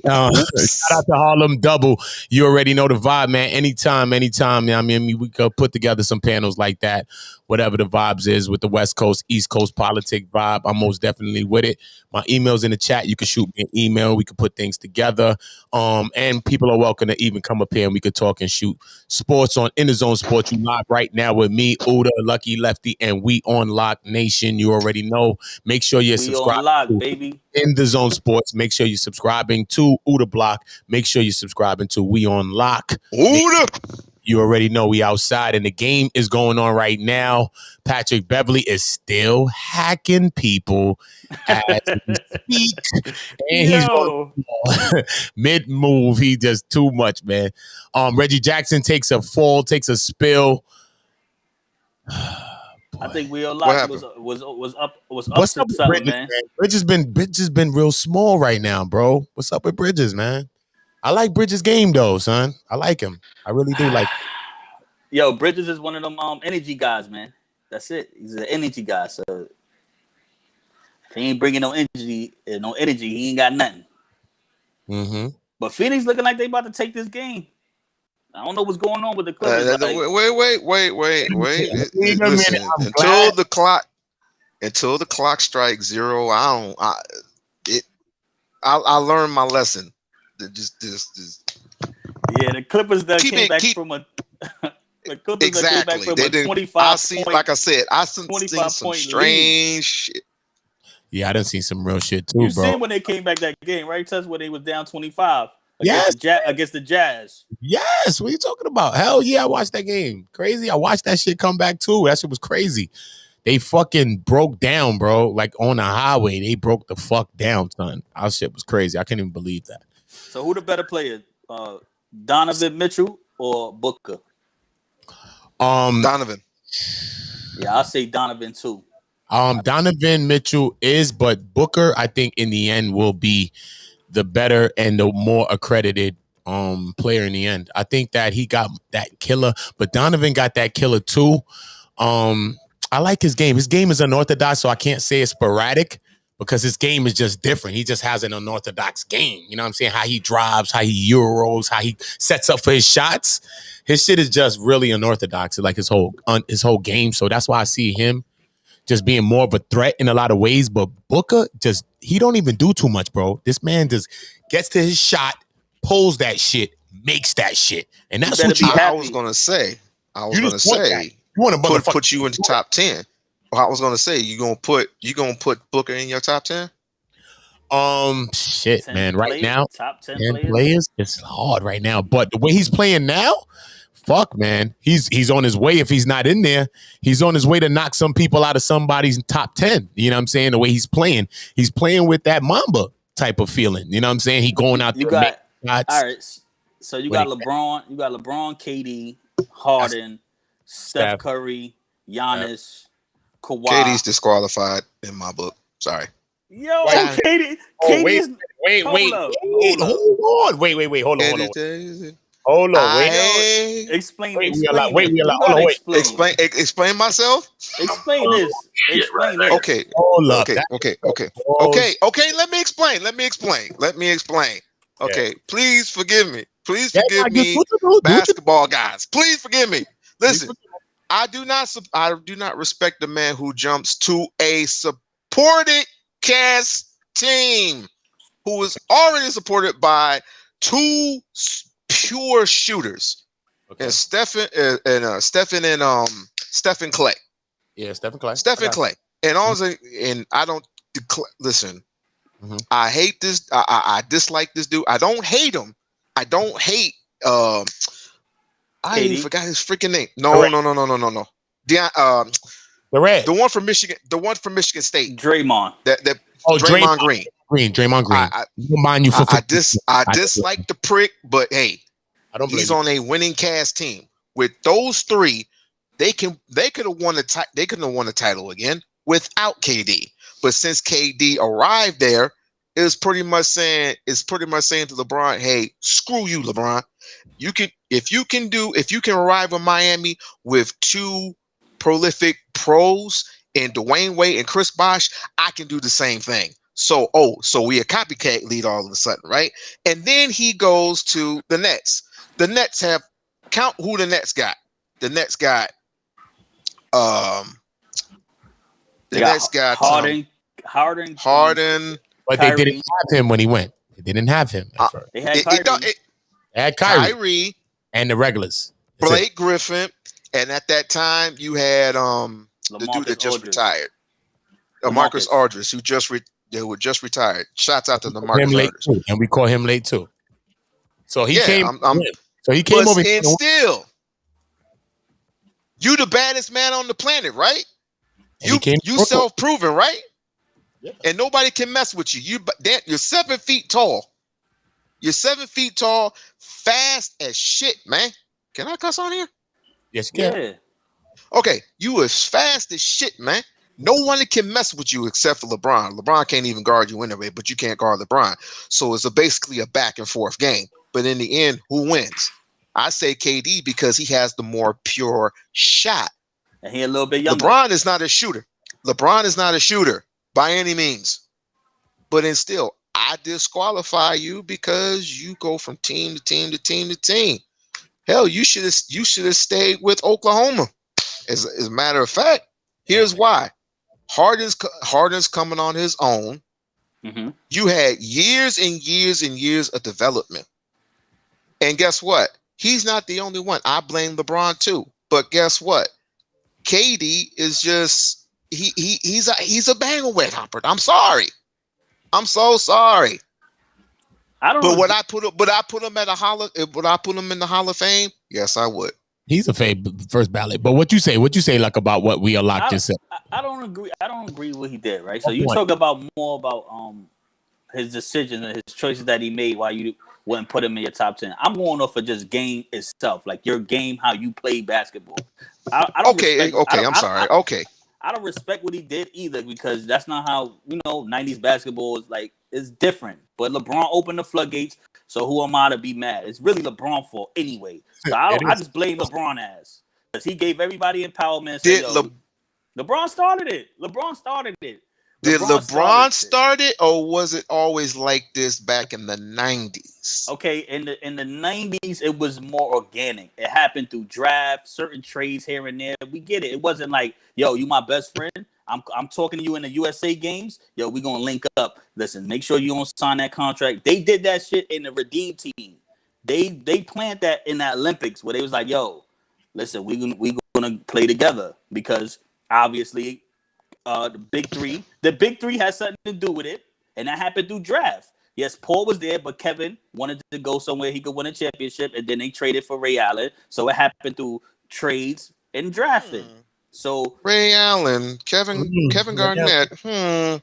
Shout out to Harlem Double. You already know the vibe, man. Anytime. I mean, we could put together some panels like that. Whatever the vibes is with the West Coast, East Coast politic vibe, I'm most definitely with it. My email's in the chat. You can shoot me an email. We could put things together. And people are welcome to even come up here and we could talk and shoot sports on In the Zone Sports. You live right now with me, Oota, Lucky Lefty, and we on Lock Nation. You already know. Make sure you're subscribed. On Lock, baby. In the Zone Sports. Make sure you're subscribing to Oota Blokk. Make sure you're subscribing to We on Lock. Oota. You already know we outside and the game is going on right now. Patrick Beverly is still hacking people as we speak. And he's going mid-move. He just too much, man. Reggie Jackson takes a fall, takes a spill. I think We on Lock was up What's to up with something, Bridges, man. Bridges been real small right now, bro. What's up with Bridges, man? I like Bridges' game though, son. I like him. I really do like him. Yo, Bridges is one of them energy guys, man. That's it. He's an energy guy. So if he ain't bringing no energy, he ain't got nothing. Mm-hmm. But Phoenix looking like they about to take this game. I don't know what's going on with the Clippers. Wait. Listen, until the clock strikes 0, I learned my lesson. Just yeah, the Clippers that came back from a the Clippers that came back from a 25 like I said, I seen some strange shit. Yeah, I done seen some real shit too, you bro. You seen when they came back that game, right? Tess, when they was down 25 against the Jazz. Yes, what are you talking about? Hell yeah, I watched that game. Crazy. I watched that shit come back too. That shit was crazy. They fucking broke down, bro. Like on the highway, they broke the fuck down, son. Our shit was crazy. I can't even believe that. So who the better player? Donovan Mitchell or Booker? Donovan. Yeah, I'll say Donovan too. Donovan Mitchell is, but Booker, I think in the end will be the better and the more accredited player in the end. I think that he got that killer, but Donovan got that killer too. I like his game. His game is unorthodox, so I can't say it's sporadic, because his game is just different. He just has an unorthodox game. You know what I'm saying? How he drives, how he euros, how he sets up for his shots. His shit is just really unorthodox, like his whole game. So that's why I see him just being more of a threat in a lot of ways. But Booker he don't even do too much, bro. This man just gets to his shot, pulls that shit, makes that shit, and that's what you. I was gonna say. You want to put you in the top 10. I was gonna say you gonna put Booker in your top 10. Shit, man. Right now, top 10 players. It's hard right now, but the way he's playing now, fuck, man. He's on his way. If he's not in there, he's on his way to knock some people out of somebody's top 10. You know what I'm saying? The way he's playing with that Mamba type of feeling. You know what I'm saying? He going out there. All right. So you got LeBron. You got LeBron, KD, Harden, Steph Curry, Giannis, Kawhi. KD's disqualified in my book. Sorry. Yo, KD. Wait. Hold on. Wait. Hold on. Explain. Explain myself. Explain this. Okay. Hold up. Okay. Let me explain. Okay. Yeah. Please forgive me. Me, basketball guys. Please forgive me. Listen, I do not respect the man who jumps to a supported cast team who is already supported by two pure shooters, and Stephen Clay. Yeah, Stephen Clay. And I don't listen. Mm-hmm. I hate this. I dislike this dude. I don't hate him. I don't hate. I even forgot his freaking name. No. The red. The one from Michigan. The one from Michigan State. Draymond. Draymond Green. Draymond Green. I dislike the prick, but hey, he's on a winning cast team. With those three, they could have won the title again without KD. But since KD arrived there, it's pretty much saying to LeBron, hey, screw you, LeBron. If you can arrive in Miami with two prolific pros in Dwayne Wade and Chris Bosh, I can do the same thing. So we a copycat lead all of a sudden, right? And then he goes to the Nets. The Nets count who the Nets got. The Nets got Harden. But Kyrie. They didn't have him when he went. They didn't have him at first. They had Kyrie. They had Kyrie and the regulars. Blake Griffin, and at that time you had the dude that just retired, Marcus Aldridge, who just retired. Shouts out to the Marcus Aldridge, and we call him late too. So he came. So he came over here. And still, you the baddest man on the planet, right? You self-proven, right? Yeah. And nobody can mess with you. You're 7 feet tall. You're 7 feet tall, fast as shit, man. Can I cuss on here? Yes, you can. Yeah. Okay, you as fast as shit, man. No one can mess with you except for LeBron. LeBron can't even guard you anyway, but you can't guard LeBron. So it's basically a back and forth game. But in the end, who wins? I say KD because he has the more pure shot. And he a little bit younger. LeBron is not a shooter by any means. But still, I disqualify you because you go from team to team to team to team. Hell, you should have stayed with Oklahoma. As a matter of fact, here's why. Harden's coming on his own. Mm-hmm. You had years and years and years of development. And guess what? He's not the only one. I blame LeBron too. But guess what? KD is just he's a bandwagon hopper. I'm sorry. I'm so sorry. Would I put him in the Hall of Fame? Yes, I would. He's a first ballot. But what you say like about what we unlocked just said? I don't agree. I don't agree with what he did, right? So you talk about more about his decisions and his choices that he made while you wouldn't put him in your top 10. I'm going off of just game itself, like your game, how you play basketball. I don't I don't respect what he did either because that's not how 90s basketball is like. It's different. But LeBron opened the floodgates, so who am I to be mad? It's really LeBron's fault anyway. So I just blame LeBron because he gave everybody empowerment. LeBron started it. Did LeBron LeBron started it. start it, or was it always like this back in the 90s? Okay, in the 90s, it was more organic. It happened through draft, certain trades here and there. We get it. It wasn't like, yo, you my best friend. I'm talking to you in the USA games. Yo, we gonna link up. Listen, make sure you don't sign that contract. They did that shit in the Redeem team. They planned that in the Olympics where they was like, yo, listen, we gonna play together because obviously the big three has something to do with it, and that happened through draft. Yes, Paul was there, but Kevin wanted to go somewhere he could win a championship, and then they traded for Ray Allen. So it happened through trades and drafting. So Ray Allen, Kevin Yeah. Garnett. so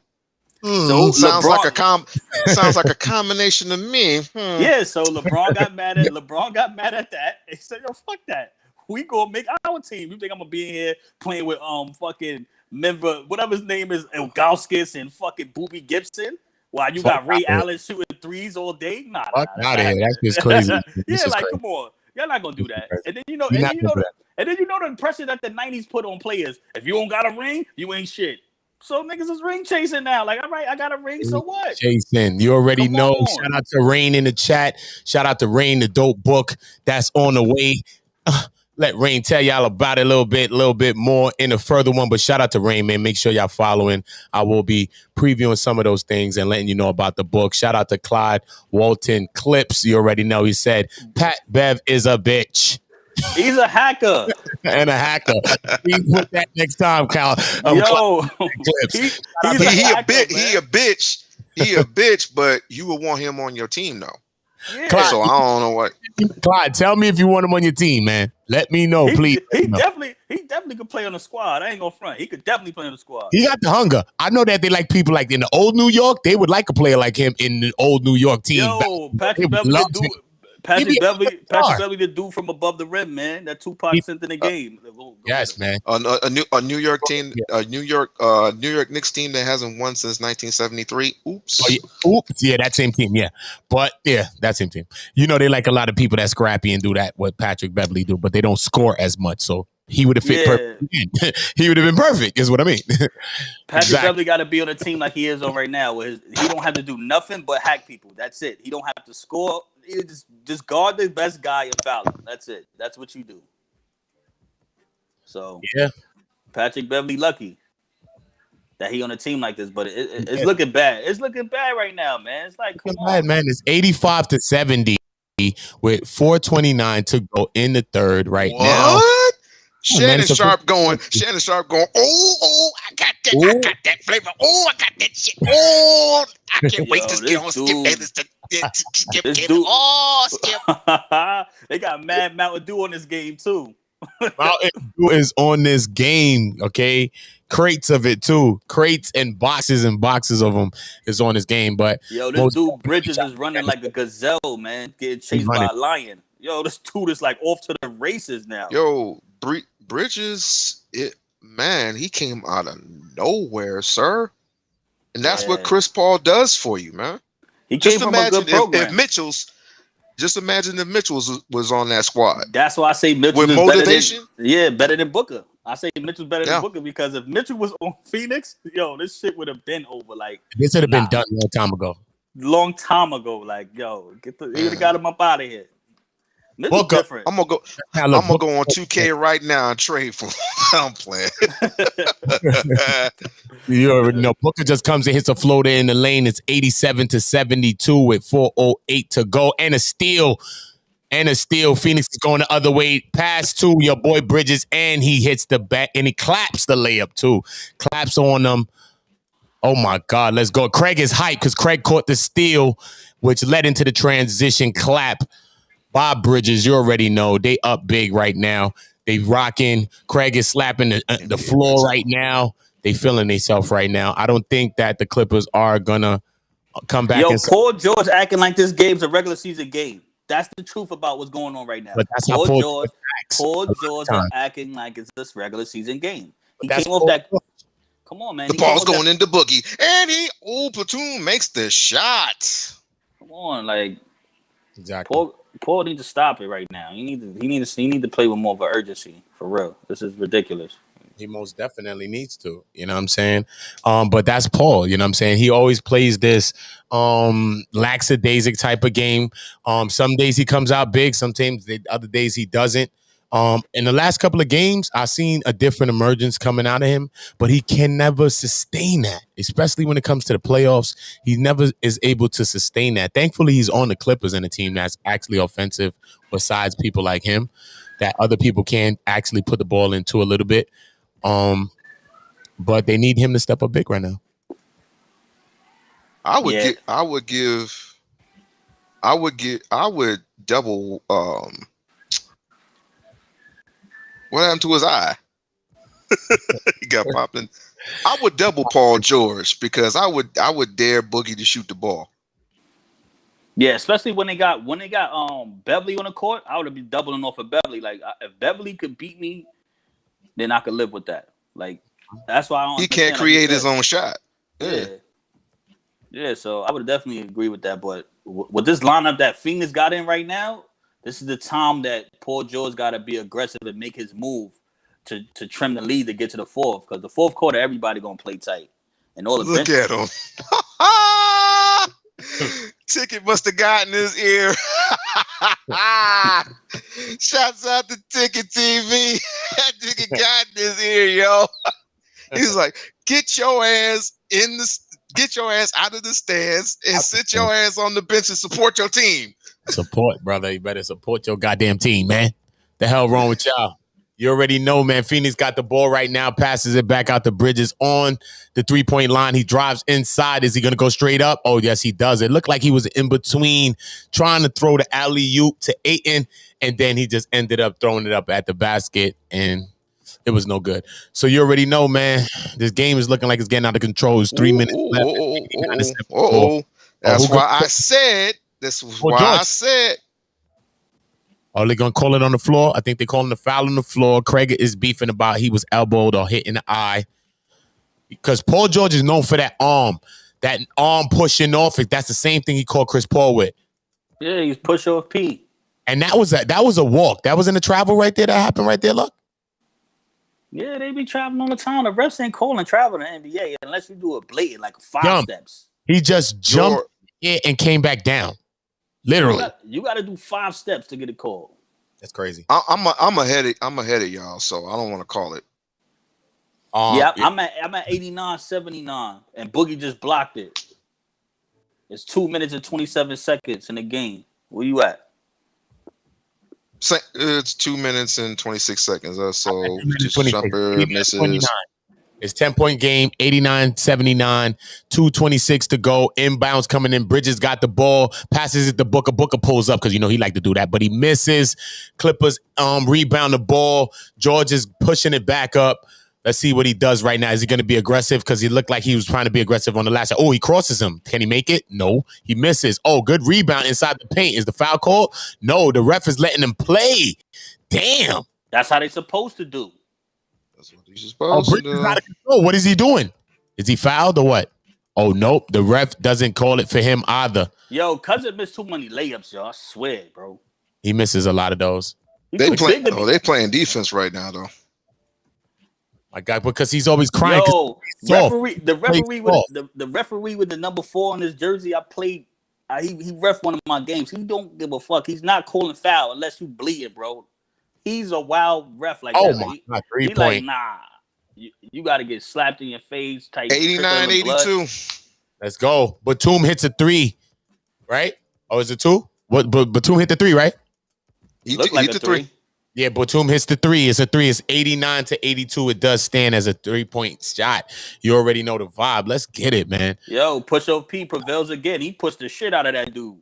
Sounds like LeBron, sounds like a combination to me. yeah. So LeBron got mad at that. He said, "Yo, fuck that. We gonna make our team. You think I'm gonna be in here playing with fucking member whatever his name is, Ilgauskas and fucking Boobie Gibson? While you Fuck got Ray out of here. Allen shooting threes all day? Nah, Fuck that's out not of here. That's just happening. crazy. This Yeah, is like crazy. come on, y'all not gonna do that. And then You're not gonna do that. the pressure that the '90s put on players. If you don't got a ring, you ain't shit. So niggas is ring chasing now. Like, all right, I got a ring, so what? Jason, you already Come know. on. Shout out to Rain in the chat. Shout out to Rain, the dope book that's on the way. Let Rain tell y'all about it a little bit more in a further one. But shout out to Rain, man. Make sure y'all following. I will be previewing some of those things and letting you know about the book. Shout out to Clyde Walton Clips. You already know. He said, Pat Bev is a bitch. He's a hacker. And a hacker. Please put that next time, Cal. Yo, Clips. he's He a a hacker, bit. man. He a bitch. He a bitch. But you would want him on your team, though. Yeah. Clyde, So I don't know what. Clyde, tell me if you want him on your team, man. Let me know, please. He definitely could play on the squad. I ain't gonna front. He could definitely play on the squad. He got the hunger. I know that they like people like in the old New York. They would like a player like him in the old New York team. Yo, They Patrick would Beverly, love the him. dude. Patrick He'd be a Beverly, star. the dude from above the rim, man. That Tupac sent in the game. Go Yes, man. A New York team, New York Knicks team that hasn't won since 1973. Oops. Oh, yeah. Oops. Yeah, that same team. Yeah. But yeah, that same team. You know, they like a lot of people that scrappy and do that, what Patrick Beverly do, but they don't score as much. So he would have fit perfectly. He would have been perfect, is what I mean. Patrick Beverly got to be on a team like he is on right now, where he don't have to do nothing but hack people. That's it. He don't have to score. He just guard the best guy and foul him. That's it. That's what you do. So Yeah. Patrick Beverly lucky that he on a team like this, but it's looking bad. It's looking bad right now, man. It's like, come on, man. It's 85-70 with 4:29 to go in the third right now. What? Shannon man, Sharp going. Oh, I got that flavor. Oh, I got that shit. Oh, I can't wait to get on Skip Bayless to Skip this Bayless. dude. Oh, Skip. They got Mad Mountain Dew on this game too. Mountain Dew is on this game, okay? Crates of it too. Crates and boxes of them is on this game. But yo, this dude Bridges is running like a gazelle, man, getting chased by a lion. Yo, this dude is like off to the races now. Yo, Bridges, man, he came out of nowhere, sir. And that's what Chris Paul does for you, man. He came from a good program. If Mitchell's, just imagine if Mitchell's was on that squad. That's why I say Mitchell with motivation. Better than Booker. I say Mitchell's better than Booker because if Mitchell was on Pheonix, yo, this shit would have been over. Like this would have been done a long time ago. Long time ago, like yo, you would have got him up out of here. Mitchell's different. I'm gonna go on 2K right now and trade for. I'm playing. You already know Booker just comes and hits a floater in the lane. It's 87-72 with 4:08 to go and a steal. Pheonix is going the other way. Pass to your boy Bridges, and he hits the back and he claps the layup too. Claps on them. Oh my God, let's go. Craig is hyped because Craig caught the steal, which led into the transition clap by Bridges. You already know they up big right now. They rocking. Craig is slapping the floor right now. They feeling themselves right now. I don't think that the Clippers are gonna come back. Yo, Paul George acting like this game's a regular season game. That's the truth about what's going on right now. But that's Paul how George is acting like it's this regular season game. He came off that. Come on, man. The ball's going into Boogie, and Platoon makes the shot. Come on, like exactly. Paul needs to stop it right now. He need to play with more of an urgency for real. This is ridiculous. He most definitely needs to. You know what I'm saying? But that's Paul. You know what I'm saying? He always plays this lackadaisic type of game. Some days he comes out big. Sometimes the other days he doesn't. In the last couple of games, I've seen a different emergence coming out of him, but he can never sustain that, especially when it comes to the playoffs. He never is able to sustain that. Thankfully, he's on the Clippers in a team that's actually offensive besides people like him, that other people can actually put the ball into a little bit. But they need him to step up big right now. I would double. What happened to his eye? He got popped in. I would double Paul George because I would dare Boogie to shoot the ball. Yeah, especially when they got Beverly on the court, I would be doubling off of Beverly. Like if Beverly could beat me, then I could live with that. Like that's why I don't. He can't create his own shot. Yeah. So I would definitely agree with that. But with this lineup that Pheonix got in right now, this is the time that Paul George got to be aggressive and make his move to trim the lead to get to the fourth. Because the fourth quarter, everybody gonna play tight, and all the look at him. Ticket must have gotten his ear. Shouts out to Ticket TV. That Ticket got in his ear, yo. He's like, get your ass out of the stands and sit your ass on the bench and support your team. Support, brother. You better support your goddamn team, man. The hell wrong with y'all? You already know, man. Pheonix got the ball right now, passes it back out to Bridges on the three-point line. He drives inside. Is he going to go straight up? Oh, yes, he does. It looked like he was in between trying to throw the alley-oop to Ayton, and then he just ended up throwing it up at the basket, and it was no good. So you already know, man, this game is looking like it's getting out of control. It's 3 minutes left. That's why I said, this was why I said. Are they going to call it on the floor? I think they're calling the foul on the floor. Craig is beefing about he was elbowed or hit in the eye. Because Paul George is known for that arm pushing off. That's the same thing he called Chris Paul with. Yeah, he's push off P. And that was a walk. That was in the travel right there. That happened right there, look. Yeah, they be traveling on the town. The refs ain't calling travel in the NBA unless you do a blatant, like 5 steps. He just jumped and came back down. Literally, you got to do 5 steps to get a call. That's crazy. I'm ahead of y'all, so I don't want to call it. I'm at 89, 79, and Boogie just blocked it. It's 2 minutes and 27 seconds in the game. Where you at? It's 2 minutes and 26 seconds. So jumper misses. 29. It's 10-point game, 89-79, 2:26 to go. Inbounds coming in. Bridges got the ball, passes it to Booker. Booker pulls up because, he like to do that, but he misses. Clippers rebound the ball. George is pushing it back up. Let's see what he does right now. Is he going to be aggressive? Because he looked like he was trying to be aggressive on the last. Oh, he crosses him. Can he make it? No. He misses. Oh, good rebound inside the paint. Is the foul called? No, the ref is letting him play. Damn. That's how they supposed to do. That's what he's supposed to do. Out of control. What is he doing? Is he fouled or what? Oh, nope. The ref doesn't call it for him either. Yo, Cousin missed too many layups, yo. I swear, bro. He misses a lot of those. They playing defense right now, though. My God, because he's always crying. Yo, the referee with the number 4 on his jersey, he ref one of my games. He don't give a fuck. He's not calling foul unless you bleed, bro. He's a wild ref like that. Oh my God, 3-point. Like, nah. You got to get slapped in your face. 89-82. Let's go. Batum hits a 3, right? Oh, is it 2? What? Batum hit the 3, right? He hit the 3. Yeah, Batum hits the 3. It's a 3. It's 89-82. It does stand as a 3-point shot. You already know the vibe. Let's get it, man. Yo, Push OP prevails again. He pushed the shit out of that dude.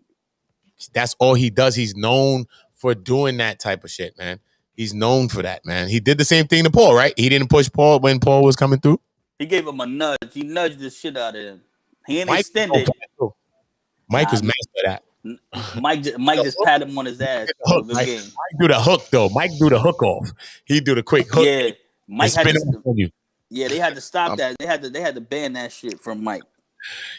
That's all he does. He's known for doing that type of shit, man. He's known for that, man. He did the same thing to Paul, right? He didn't push Paul when Paul was coming through. He gave him a nudge. He nudged the shit out of him. He ain't extended. Mike was mad for that. Mike just pat him on his ass. Mike do the hook though. Mike do the hook off. He do the quick hook. Yeah, Mike had on you. Yeah, they had to stop that. They had to ban that shit from Mike.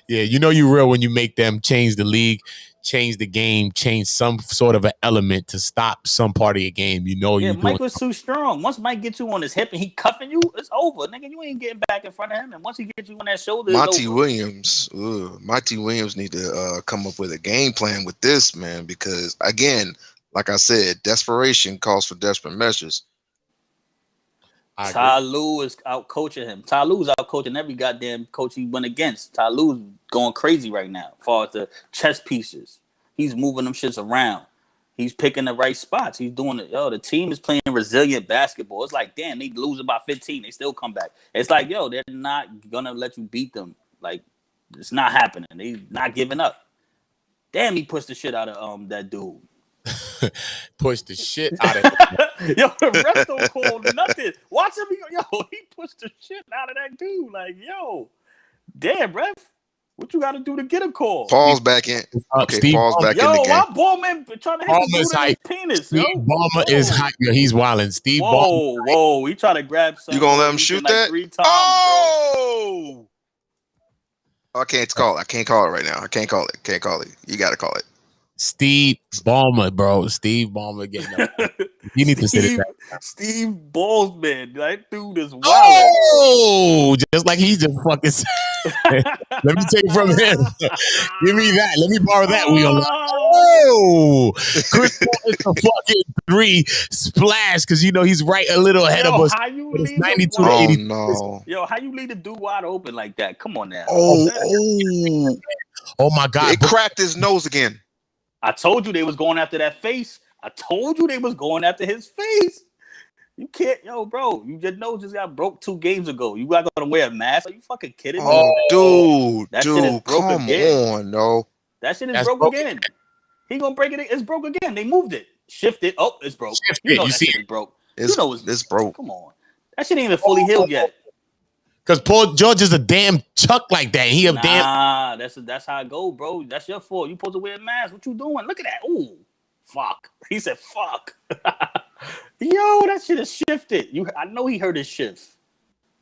Yeah, you know you real when you make them change the league. change the game, change some sort of an element to stop some part of your game. You know, Yeah, you Mike doing. was too strong. Once Mike gets you on his hip and he cuffing you, it's over, nigga. You ain't getting back in front of him. And once he gets you on that shoulder, it's Monty over. Williams. Monty Williams need to come up with a game plan with this, man, because again, like I said, desperation calls for desperate measures. Ty Lue is out coaching him. Ty Lue's out coaching every goddamn coach he went against. Ty Lue's going crazy right now as far as the chess pieces. He's moving them shits around. He's picking the right spots. He's doing it. Yo, the team is playing resilient basketball. It's like, damn, they lose by 15. They still come back. It's like, yo, they're not going to let you beat them. Like, it's not happening. They not giving up. Damn, he pushed the shit out of that dude. Push the shit out of him. Yo, the refs don't call nothing. Watch him. Yo, he pushed the shit out of that dude. Like, yo, damn, ref. What you got to do to get a call? Paul's back in. Okay, Steve Paul's back in the Yo, game. why Ballman trying to hit the dude in his penis? Steve Ballmer is hot. Yo, he's wilding. Steve Ballmer. Whoa. He trying to grab something. You gonna let him shoot like that? 3 times, oh! I can't call it. I can't call it right now. I can't call it. Can't call it. You gotta call it. Steve Ballmer, bro. Steve Ballmer getting up. You need to sit it back. Steve Ballsman. That dude is wild. Oh, just like he just fucking said. Let me take it from him. Give me that. Let me borrow that wheel. Oh, Chris Paul is a fucking 3 splash because you know he's right a little ahead of us. How you leave 92 to 80. 80. No. Yo, how you leave the dude wide open like that? Come on now. Oh my God. It cracked his nose again. I told you they was going after that face. I told you they was going after his face. You can't, yo, bro. Your nose just got broke 2 games ago. You got to wear a mask? Are you fucking kidding me? Oh, that shit is broke come again. on, no. That shit is broke again. He gonna break it. It's broke again. They moved it, shifted. Oh, it's broke. You know that shit is broke. It's broke. Come on, that shit ain't even fully healed yet. Because Paul George is a damn chuck like that. He a damn. That's how it go, bro. That's your fault. You supposed to wear a mask. What you doing? Look at that. Ooh, fuck. He said, fuck. Yo, that shit is shifted. I know he heard his shift.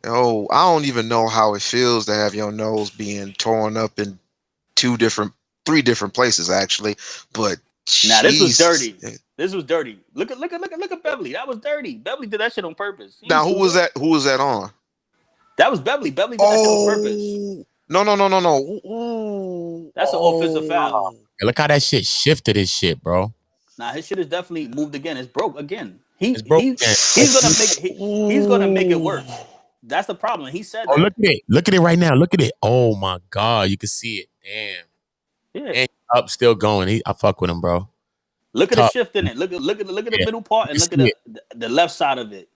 Oh, I don't even know how it feels to have your nose being torn up in 3 different places, actually. But now this was dirty. This was dirty. Look at Beverly. That was dirty. Beverly did that shit on purpose. Now who was that? Who was that on? That was Beverly. Beverly did that shit on purpose. No. Ooh. That's an offensive foul. Look how that shit shifted his shit, bro. Nah, his shit is definitely moved again. It's broke again. It's broke again. He's gonna make it worse. That's the problem. He said that. Look at it. Look at it right now. Look at it. Oh my God. You can see it. Damn. Yeah. And up, still going. I fuck with him, bro. Look at the shift in it. Look at the middle part and look at the left side of it.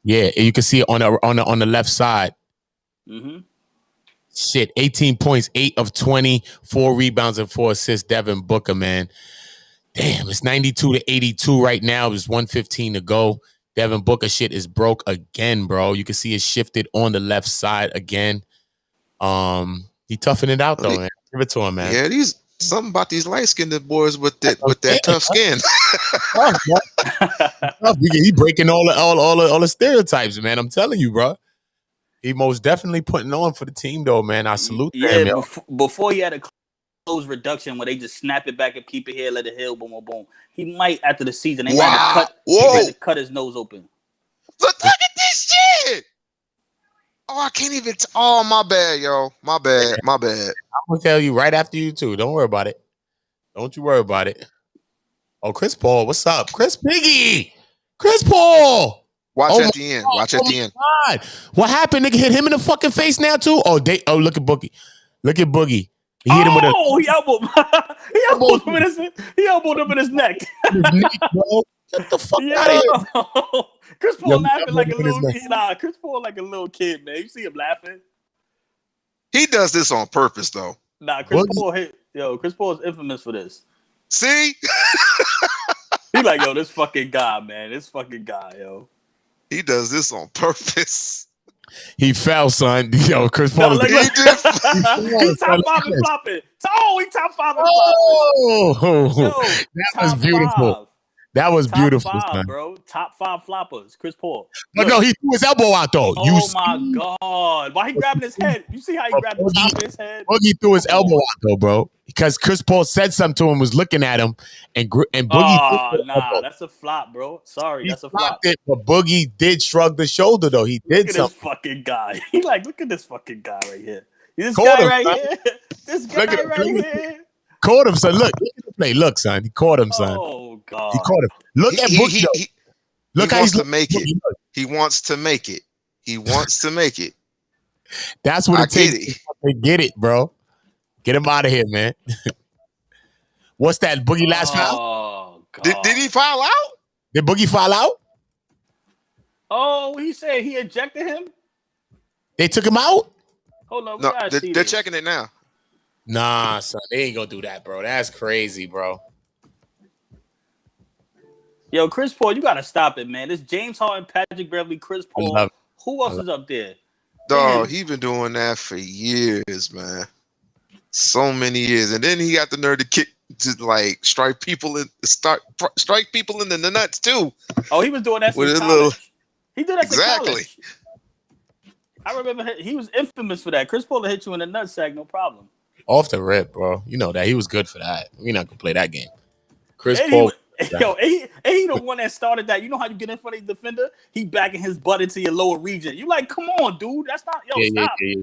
Yeah, you can see it on the left side. Mm-hmm. Shit, 18 points, 8 of 20, 4 rebounds and 4 assists. Devin Booker, man. Damn, it's 92 to 82 right now. There's 1:15 to go. Devin Booker shit is broke again, bro. You can see it shifted on the left side again. He toughened it out though, man. Give it to him, man. Yeah, something about these light-skinned boys with that tough skin. He breaking all the stereotypes, man. I'm telling you, bro. He most definitely putting on for the team, though, man. I salute him. Yeah, before he had a close reduction where they just snap it back and keep it here, let it heal, boom, boom, boom. He might, after the season, they might have cut his nose open. Look at this shit! Oh, I can't even. Oh, my bad, yo. My bad. I'm gonna tell you right after you too. Don't worry about it. Don't you worry about it. Oh, Chris Paul, what's up? Chris Paul. Watch at the end. God. What happened? Nigga hit him in the fucking face now too. Oh, look at Boogie. Look at Boogie. He hit him with he elbowed him in his neck. Get the fuck out of here. Chris Paul laughing like a little kid. Chris Paul like a little kid, man. You see him laughing? He does this on purpose, though. Chris Paul is infamous for this. See? He like, yo, this fucking guy, man. This fucking guy, yo. He does this on purpose. He fell, son. Yo, Chris Paul. He top 5 and flopping. He top 5 and flopping. That was beautiful. That was Top beautiful, 5, son. bro. Top 5 floppers. Chris Paul. But no, he threw his elbow out though. Oh my God! Why he grabbing his head? You see how he grabbed the top of his head? Boogie threw his elbow out though, bro, because Chris Paul said something to him, was looking at him, and Boogie. Oh nah, that's a flop, bro. Sorry, that's a flop. It, but Boogie did shrug the shoulder though. He did Look at something. this fucking guy. He like, look at this fucking guy right here. This Caught guy him, right son. here. This guy Look at him, right here. Caught him, son. Look at the play. Look, son. He caught him, son. Oh God. He caught him. Look at Boogie. Look he how wants he's to make it. He wants to make it. He wants to make it. That's what it takes. Get it, bro. Get him out of here, man. What's that? Boogie last foul? Oh God. Did he foul out? Did Boogie foul out? Oh, he said he ejected him. They took him out? Hold on, No, they're checking it now. Nah, son, they ain't gonna do that, bro. That's crazy, bro. Yo, Chris Paul, you gotta stop it, man. This James Harden, Patrick Beverly, Chris Paul. Who else is up there? Dog, he been doing that for years, man. So many years, and then he got the nerve to like strike people in the nuts too. Oh, he was doing that since college. He did that since college. I remember he was infamous for that. Chris Paul hit you in the nutsack, no problem. Off the rip, bro. You know that he was good for that. We're not gonna play that game. Chris Paul. He the one that started that. You know how you get in front of the defender? He backing his butt into your lower region. You like, come on, dude. That's not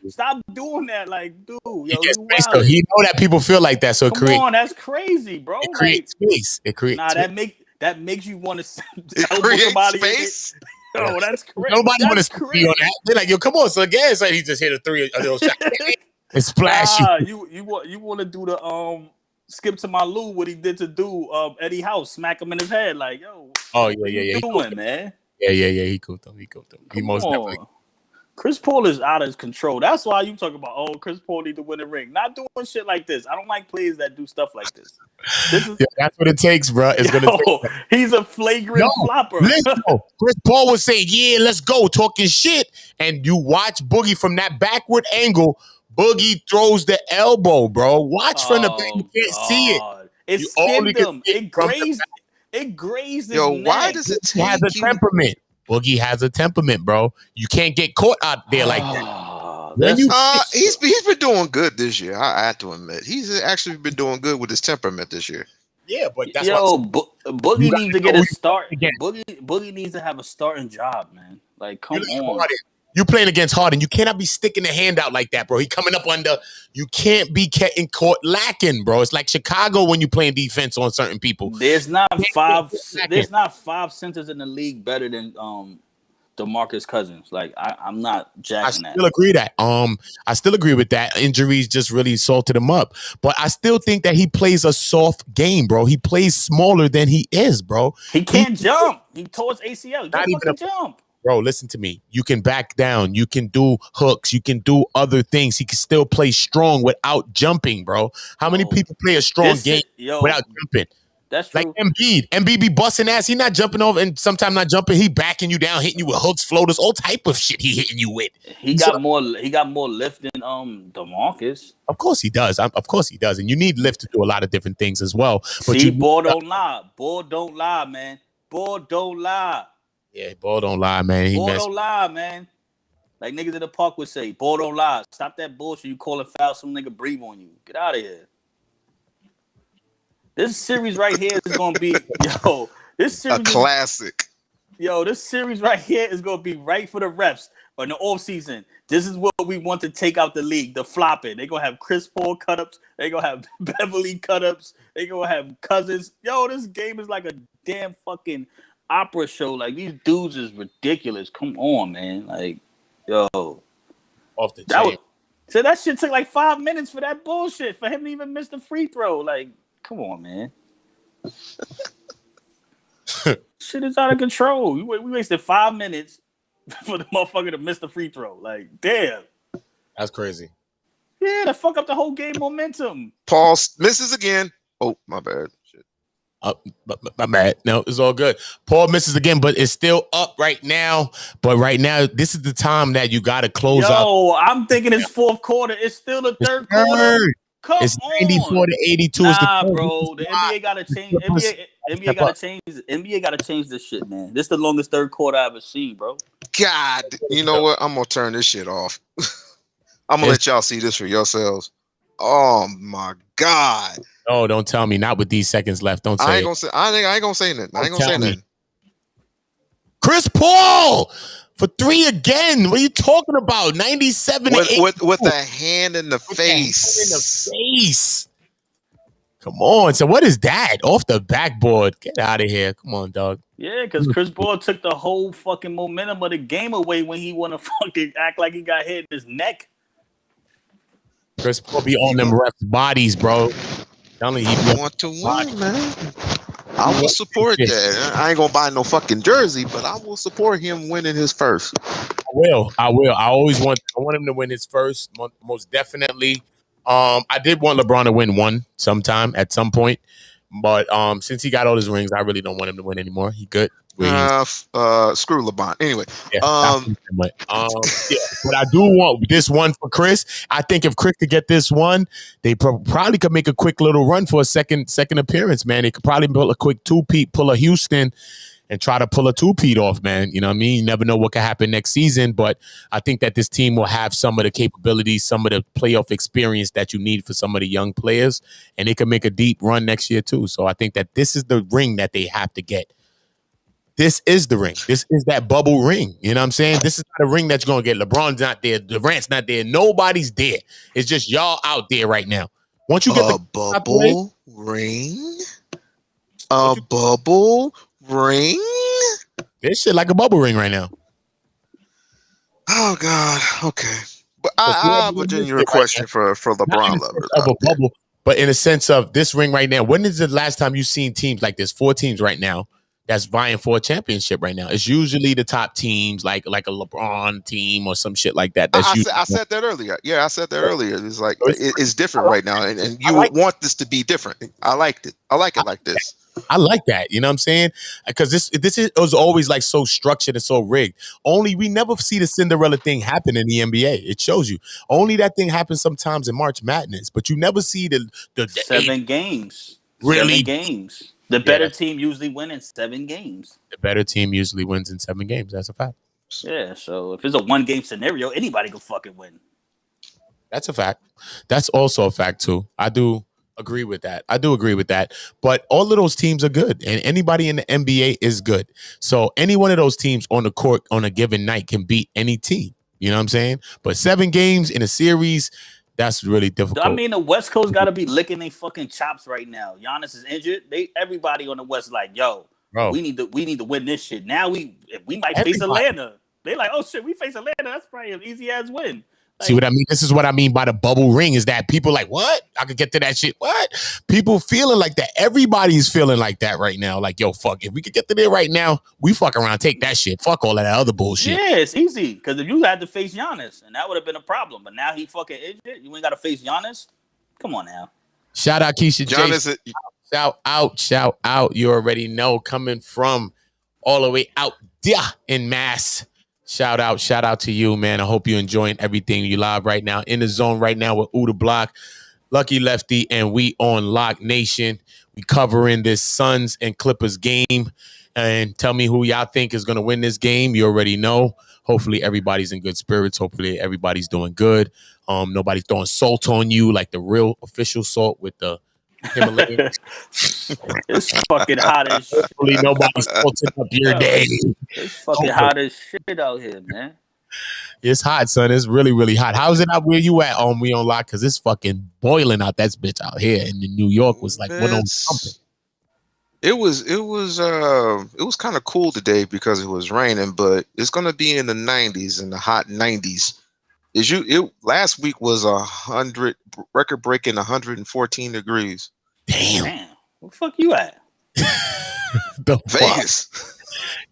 stop doing that. Like, dude, yo, he know that people feel like that, so come on, that's crazy, bro. It creates space. It creates that makes you want to elbow somebody space. Oh, that's crazy. Nobody want to be on that. They're like, yo, come on, so again, it's like he just hit a little shot. It's splashy. You want to do the skip to my Lou, what he did to do Eddie House, smack him in his head, like, yo. Oh yeah. Doing, man. Yeah. He cooked him. He most definitely. Chris Paul is out of his control. That's why you talk about, Chris Paul need to win a ring. Not doing shit like this. I don't like players that do stuff like this. That's what it takes, bro. It's he's a flagrant flopper. Chris Paul was saying, "Yeah, let's go," talking shit, and you watch Boogie from that backward angle. Boogie throws the elbow, bro. Watch from the back. You can't see it. It skinned him. It grazed his neck. Why does it take He has a temperament. Boogie has a temperament, bro. You can't get caught out there like that. He's been doing good this year. I have to admit. He's actually been doing good with his temperament this year. Yeah, but that's Boogie needs to get a start. Boogie needs to have a starting job, man. Like, come on. You playing against Harden. You cannot be sticking the hand out like that, bro. He coming up under. You can't be getting caught lacking, bro. It's like Chicago when you playing defense on certain people. There's not five centers in the league better than DeMarcus Cousins. Like, I'm not jacking that. I still agree that. I still agree with that. Injuries just really salted him up. But I still think that he plays a soft game, bro. He plays smaller than he is, bro. He can't jump. He tore his ACL. He can't fucking jump. Bro, listen to me. You can back down. You can do hooks. You can do other things. He can still play strong without jumping, bro. How many people play a strong game without jumping? That's true. Like Embiid be busting ass. He not jumping over and sometimes not jumping. He backing you down, hitting you with hooks, floaters, all type of shit he hitting you with. He got more lift than DeMarcus. Of course he does. Of course he does. And you need lift to do a lot of different things as well. But Ball don't lie. Ball don't lie, man. Ball don't lie. Yeah, ball don't lie, man. Ball don't lie, man. Like niggas in the park would say, ball don't lie. Stop that bullshit. You calling foul, some nigga breathe on you. Get out of here. This series right here is gonna be this series a classic. This series right here is gonna be right for the refs in the offseason. This is what we want to take out the league, the flopping. They gonna have Chris Paul cut-ups. They gonna have Beverly cut-ups. They gonna have Cousins. This game is like a damn fucking opera show. Like, these dudes is ridiculous. Come on, man. Like, off the chain. So that shit took like 5 minutes for that bullshit, for him to even miss the free throw. Like, come on, man. Shit is out of control. We wasted 5 minutes for the motherfucker to miss the free throw. Like, damn. That's crazy. Yeah, to fuck up the whole game momentum. Paul misses again. Oh, my bad. My bad. No, it's all good. Paul misses again, but it's still up right now. But right now, this is the time that you got to close up. I'm thinking it's fourth quarter. It's still the third quarter. Come it's on. 94 to 82. Nah, bro. The NBA got to change. NBA gotta change. NBA gotta change this shit, man. This is the longest third quarter I ever seen, bro. God, you know what? I'm gonna turn this shit off. I'm gonna let y'all see this for yourselves. Oh my God! Oh, don't tell me. Not with these seconds left. Don't say I ain't it. gonna say. I ain't gonna say nothing. I ain't gonna say nothing. Chris Paul for 3 again. What are you talking about? 97 with a hand in the face. Come on. So what is that? Off the backboard. Get out of here. Come on, dog. Yeah, because Chris Paul took the whole fucking momentum of the game away when he want to fucking act like he got hit in his neck. Chris Paul be on them refs' bodies, bro. He want to win, man. I will support that. I ain't gonna buy no fucking jersey, but I will support him winning his first. I will. I want him to win his first, most definitely. I did want LeBron to win one sometime at some point, but since he got all his rings, I really don't want him to win anymore. He good. Screw LeBron. Anyway, yeah, but I do want this one for Chris. I think if Chris could get this one, they probably could make a quick little run for a second appearance, man. They could probably pull a quick two-peat, pull a Houston, and try to pull a two-peat off, man. You know what I mean? You never know what could happen next season, but I think that this team will have some of the capabilities, some of the playoff experience that you need for some of the young players, and they can make a deep run next year too. So I think that this is the ring that they have to get. This is the ring. This is that bubble ring. You know what I'm saying? This is not a ring that you're going to get. LeBron's not there. Durant's not there. Nobody's there. It's just y'all out there right now. Once you get the bubble ring, a bubble ring. This shit like a bubble ring right now. Oh God. Okay. But I have a genuine question for LeBron lovers. Of a bubble, but in a sense of this ring right now. When is the last time you've seen teams like this? 4 teams right now that's vying for a championship right now. It's usually the top teams, like a LeBron team or some shit like that. I said that earlier. Yeah, I said that earlier. It's like it's different right now, and you want this to be different. I liked it. I like it like this. I like that. You know what I'm saying? Because it was always like so structured and so rigged. Only we never see the Cinderella thing happen in the NBA. It shows you. Only that thing happens sometimes in March Madness, but you never see the 7 games. Really? 7 games. The better team usually wins in 7 games. The better team usually wins in 7 games. That's a fact. Yeah, so if it's a 1-game scenario, anybody can fucking win. That's a fact. That's also a fact too. I do agree with that. But all of those teams are good, and anybody in the NBA is good. So any one of those teams on the court on a given night can beat any team. You know what I'm saying? But 7 games in a series, that's really difficult. I mean, the West Coast got to be licking their fucking chops right now. Giannis is injured. Everybody on the West is like, yo, bro, we need to win this shit. Now we might face Atlanta. They like, oh shit, we face Atlanta. That's probably an easy ass win. Like, see what I mean? This is what I mean by the bubble ring is that people like, what? I could get to that shit. What? People feeling like that. Everybody's feeling like that right now. Like, yo, fuck, if we could get to there right now, we fuck around, take that shit. Fuck all of that other bullshit. Yeah, it's easy. Because if you had to face Giannis, and that would have been a problem. But now he fucking injured. You ain't got to face Giannis. Come on now. Shout out Keisha J. Shout out. You already know, coming from all the way out there in Mass. Shout out to you, man. I hope you're enjoying everything. You live right now in the zone right now with Oota, Blokk, Lucky Lefty, and we on Lock Nation. We covering this Suns and Clippers game. And tell me who y'all think is going to win this game. You already know. Hopefully everybody's in good spirits. Hopefully everybody's doing good. Nobody's throwing salt on you like the real official salt with the Himalayan. It's fucking hot as shit. Hopefully nobody's salting up your day. It's fucking hot as shit out here, man. It's hot, son. It's really, really hot. How's it out where you at on We on Lock? Because it's fucking boiling out that bitch out here. And in New York was like something. It was kind of cool today because it was raining, but it's gonna be in the 90s, in the hot 90s. Last week was 100 record breaking 114 degrees. Damn. Where the fuck you at? The Vegas.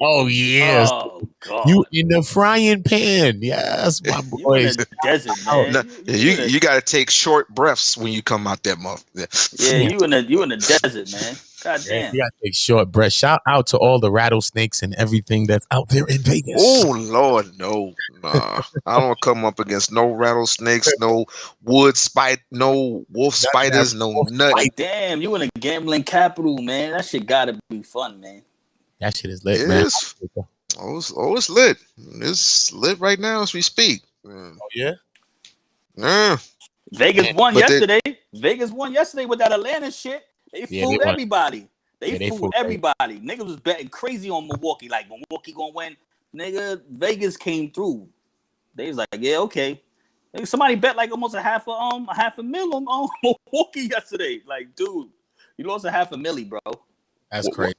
Oh yes, Oh you God. in the frying pan. Yes, my You in boys. the desert, Oh, man. No, You in a you got to take short breaths when you come out that month. yeah. yeah, You in the desert, man. God yeah, damn. you gotta take short breath. Shout out to all the rattlesnakes and everything that's out there in Vegas. Oh Lord, no, nah. I don't come up against no rattlesnakes, no no wolf None of that spiders, no wolf nothing. fight. But damn, you in a gambling capital, man. That shit gotta be fun, man. That shit is It lit, man. is. It's lit. It's lit right now as we speak. Oh yeah, Yeah. Vegas man. won But yesterday. Vegas won yesterday with that Atlanta shit. They Yeah, they fooled want. everybody. They Yeah, they fooled fool. everybody. Niggas was betting crazy on Milwaukee. Like Milwaukee gonna win. Nigga, Vegas came through. They was like, yeah, okay. Nigga, somebody bet like almost a half a mil on Milwaukee yesterday. Like, dude, you lost a half a milli, bro. That's wh- crazy.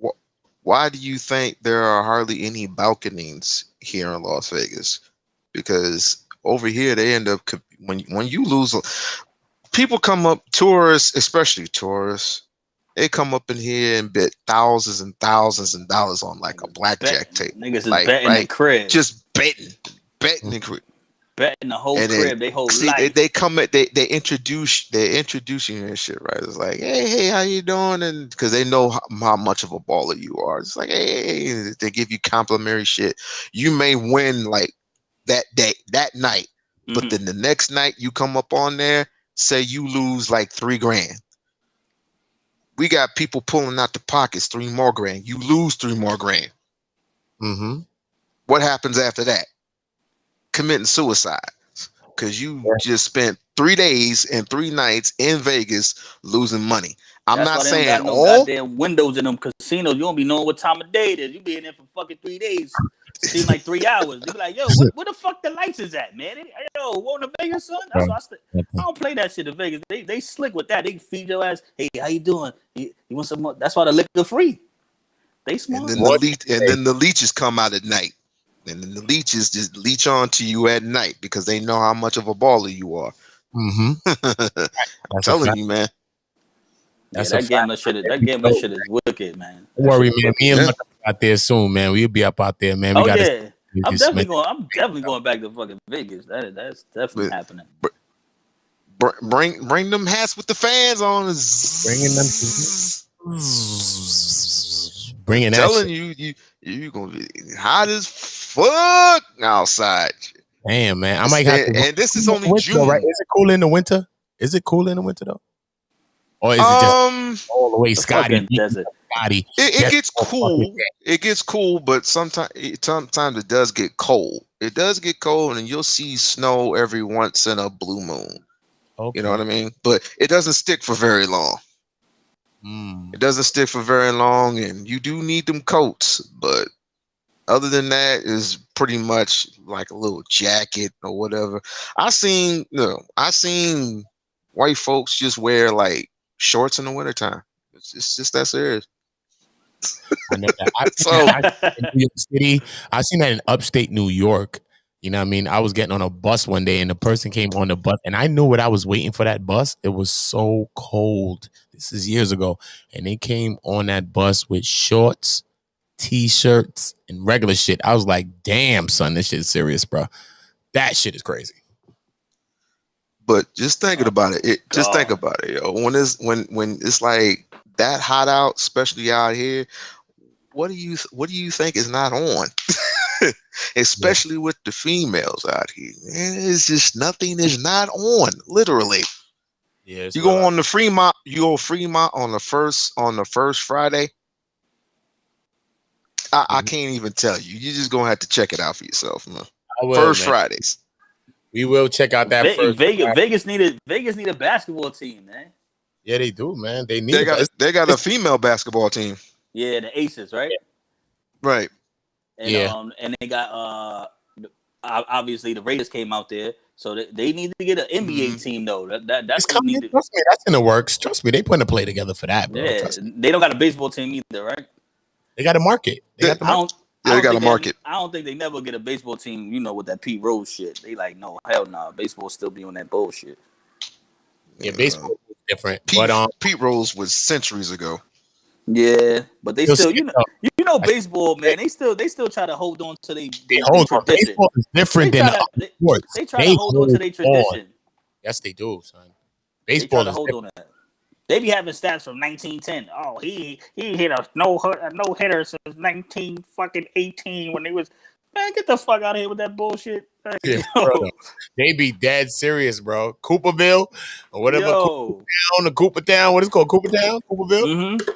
wh- why do you think there are hardly any balconies here in Las Vegas? Because over here they end up when you lose, people come up, tourists, especially tourists, they come up in here and bet thousands and thousands of dollars on like a blackjack table, Niggas is like betting the right, crib. just betting Mm. and Betting the whole and then crib, they whole see life. they come at they introduce you and shit, right? It's like, hey, how you doing? And because they know how much of a baller you are, it's like, hey, they give you complimentary shit. You may win like that day, that night, but Mm-hmm. then the next night you come up on there, say you lose like 3 grand. We got people pulling out the pockets 3 more grand. You lose 3 more grand. Mm-hmm. What happens after that? Committing suicide. Because you just spent 3 days and 3 nights in Vegas losing money. I'm That's not why they don't saying got no all. goddamn windows in them casinos. You don't be knowing what time of day it is. You be in there for fucking 3 days. Seem like 3 hours. You be like, yo, where the fuck the lights is at, man? Yo, want to Vegas, son? That's why I don't play that shit in Vegas. They slick with that. They feed your ass. Hey, how you doing? You want some more? That's why the liquor free. They And smart. then What? the leeches come out at night. And then the leeches just leech on to you at night because they know how much of a baller you are. Mm-hmm. I'm That's a telling fact. you, man. Yeah, That's a that fact. gambling shit. That Don't gambling shit is wicked, man. That shit worry, is man. wicked. Me and Yeah. Luck will be out there soon, man. We'll be up out there, man. We Oh got to yeah, Vegas, man. I'm definitely going back to fucking Vegas. That's definitely But happening. bring them hats with the fans on. Bringing them, bringing that Telling shit. you gonna be hot as fuck outside. Damn, man. I might have to. And this In is the only winter, though, right? June. Is it cool in the winter? Is it cool in the winter though, or is it just Um, all the way The Scotty? fucking desert. Scotty, it get gets all fucking cool. It gets cool, but sometimes it does get cold. It does get cold, and you'll see snow every once in a blue moon. You know okay. what I mean? But it doesn't stick for very long. It doesn't stick for very long, and you do need them coats. But other than that, is pretty much like a little jacket or whatever. I seen white folks just wear like shorts in the wintertime. It's just that serious. I know that. I've seen So that. I've seen that in New York City. I've seen that in upstate New York. You know what I mean? I was getting on a bus one day and the person came on the bus and I knew what I was waiting for that bus. It was so cold. This is years ago. And they came on that bus with shorts, t-shirts, and regular shit. I was like, damn, son, this shit is serious, bro. That shit is crazy. but just thinking Oh about just think God. about it, yo. When it's like that hot out, especially out here, what do you think is not on? Yeah. Especially with the females out here. Man, it's just nothing is not on, literally. Yeah, it's You real. go on the Fremont, you go Fremont on the first Friday. I Mhm. can't even tell you. You're just gonna have to check it out for yourself, man. I will, First man. Fridays. We will check out that first. Vegas need a basketball team, man. Yeah, they do, man. They need They it, got but they got a it's female basketball team. Yeah, the Aces, right? Right. yeah. And they got obviously the Raiders came out there, so they need to get an NBA Mhm. team though. It's That's who coming. need to. Trust me, that's in the works. Trust me, they putting a play together for that, bro. Yeah, Trust me. they don't got a baseball team either, right? They got to market. They They, got the I market. don't. yeah, they got to market. I don't think they never get a baseball team. You know, with that Pete Rose shit, they like no hell nah. Baseball still be on that bullshit. Yeah, Uh, baseball is different, but Pete Rose was centuries ago. Yeah, but they you'll see still, it though. you baseball, man. They still try to hold on to They they hold on. tradition. Baseball is different They than try the to other sports. they try to hold on to their tradition. Yes, they do, son. They try Baseball to is hold different. on that. They be having stats from 1910. Oh, he hit a no hitter since 19 fucking 18 when they was. Man, get the fuck out of here with that bullshit. Like, Yeah, brother. They be dead serious, bro. Cooperville or whatever. yo. Coopertown. What is it called? Coopertown? Cooperville? Mm-hmm.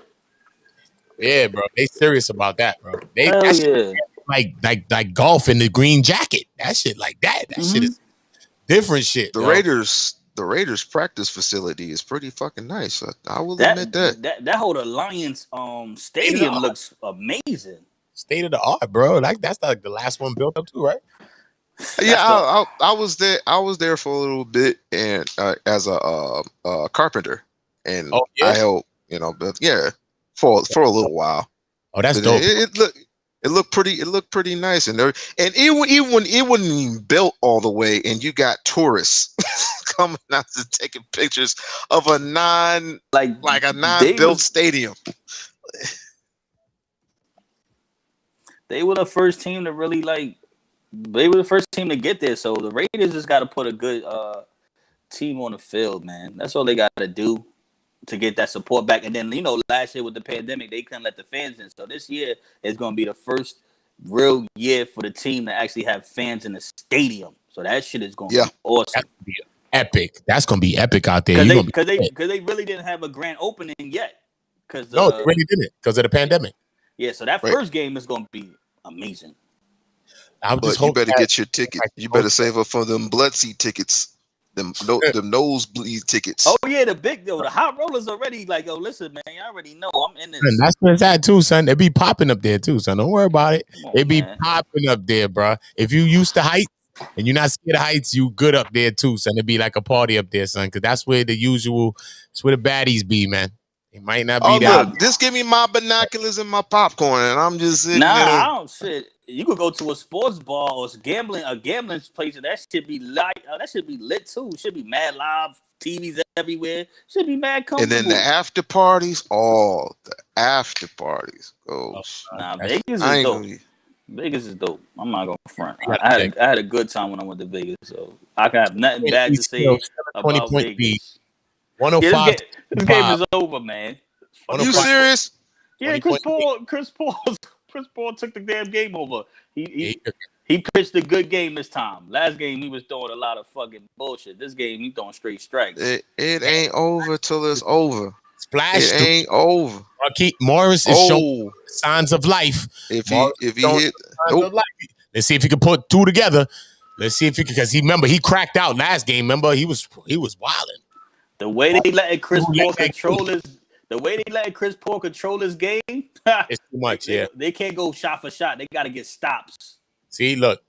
Yeah, bro. They serious about that, bro. Hell That shit yeah. like golf in the green jacket. That shit like that. That shit is different shit, The yo. Raiders practice facility is pretty fucking nice. I will That admit that. that whole Alliance State of the stadium art. looks amazing. State of the art, bro. Like that's like the last one built up too, right? Yeah, That's the I was there. I was there for a little bit, and as a carpenter, and Oh I yeah. helped. But yeah, for a little while. Oh, that's But dope. it looked pretty nice, and even when it wasn't even built all the way, and you got tourists coming out to taking pictures of a like a they non-built was stadium. they were the first team to really like. They were the first team to get there, so the Raiders just got to put a good team on the field, man. That's all they got to do to get that support back. And then, last year with the pandemic, they couldn't let the fans in. So this year is going to be the first real year for the team to actually have fans in the stadium. So that shit is going to Yeah. be awesome. That's gonna be epic. That's gonna be epic out there. Because they really didn't have a grand opening yet. No, they really didn't because of the pandemic. Yeah, so that Right. first game is going to be amazing. I would just But you hope better that- get your ticket. You better save up for them blood seat tickets. Them nosebleed tickets. Oh yeah, the hot rollers already like, yo, listen, man, you already know I'm in this. And that's where it's at too, son. They be popping up there too, son. Don't worry about it. Come on, They be man. popping up there, bro. If you used to heights and you're not scared of heights, you good up there too, son. It be like a party up there, son. Because that's where it's where the baddies be, man. It might not be Oh that. look, just give me my binoculars and my popcorn, and I'm just sitting Nah, there. I don't shit. You could go to a sports bar or a gambling place, and that should be light. That should be lit too. Should be mad live TVs everywhere. Should be mad comfortable. And then the after parties. Oh, Nah, That's- Vegas I is ain't dope. gonna. Vegas is dope. I'm not gonna front. You gotta I had a good time when I went to Vegas, so I can have nothing bad to say about 20-point lead. Vegas. 105. This game is over, man. You serious? Yeah, 20 Chris Paul took the damn game over. Yeah, He pitched a good game this time. Last game he was throwing a lot of fucking bullshit. This game he throwing straight strikes. It ain't over till it's over. Splash. It ain't over. Morris is showing Oh, signs of life. if Morris he is showing hit, signs of life. Let's see if he can put two together. Let's see if he can, because he cracked out last game. Remember, he was wilding. The way they letting Chris Paul control his game, It's too much, yeah. They can't go shot for shot. They got to get stops. See, look.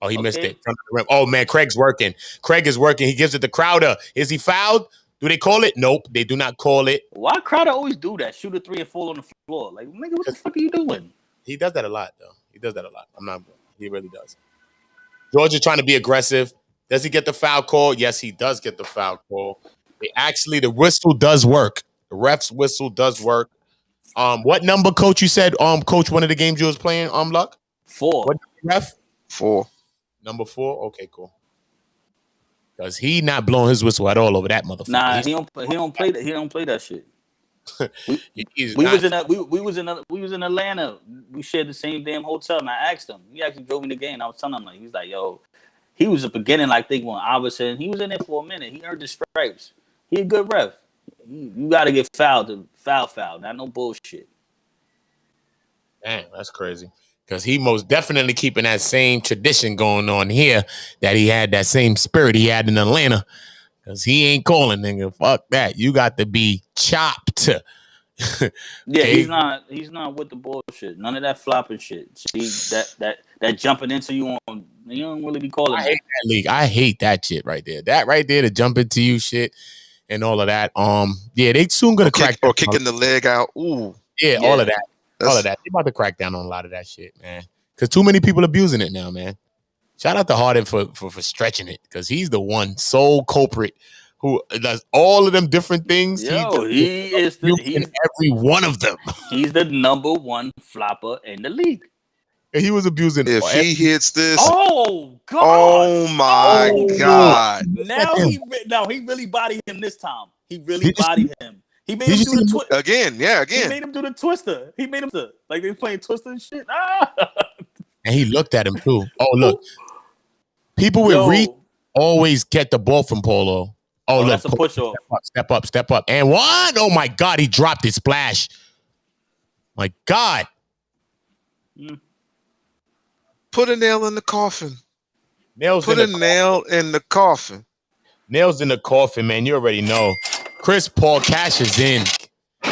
Oh, he missed Okay. it. Front of the rim. Oh, man, Craig's working. Craig is working. He gives it to Crowder. Is he fouled? Do they call it? Nope, they do not call it. Why Crowder always do that? Shoot a three and fall on the floor. Like, nigga, what the fuck are you doing? He does that a lot, though. He does that a lot. He really does. George is trying to be aggressive. Does he get the foul call? Yes, he does get the foul call. The whistle does work. The ref's whistle does work. What number, coach? You said, coach, one of the games you was playing, Luck? 4. What ref? 4. Number 4. Okay, cool. Because he not blowing his whistle at all over that motherfucker. Nah, he don't play that. He don't play that shit. He's We not- was in Atlanta. We shared the same damn hotel, and I asked him. He actually drove me the game. I was telling him, like, he's like, yo, he was at the beginning, like, think when Iverson. He was in there for a minute. He earned the stripes. He a good ref. You got to get fouled to foul. Not no bullshit. Damn, that's crazy. Because he most definitely keeping that same tradition going on here that he had, that same spirit he had in Atlanta. Because he ain't calling, nigga. Fuck that. You got to be chopped. Yeah, Okay. he's not with the bullshit. None of that flopping shit. See that jumping into you on. You don't really be calling. I hate that league. I hate that shit right there. That right there, to jump into you shit and all of that. Yeah, they soon gonna crack Or kicking the leg out. Ooh. Yeah, all of that. All of that. They about to crack down on a lot of that shit, man. Because too many people abusing it now, man. Shout out to Harden for stretching it, because he's the one sole culprit who does all of them different things. Yo, he's every one of them. He's the number one flopper in the league. And he was abusing. If he hits this, oh God! Oh my God! Now he really bodied him this time. He really bodied him. He made him do the twist again. Yeah, again. He made him do the twister. He made him like they playing twister and shit. And he looked at him too. Oh look, people with reach always get the ball from Polo. Oh look, that's a push off. Step up, and one. Oh my God, he dropped his splash. My God. Put a nail in the coffin. Nails in the coffin. Nails in the coffin, man. You already know. Chris Paul cashes in. You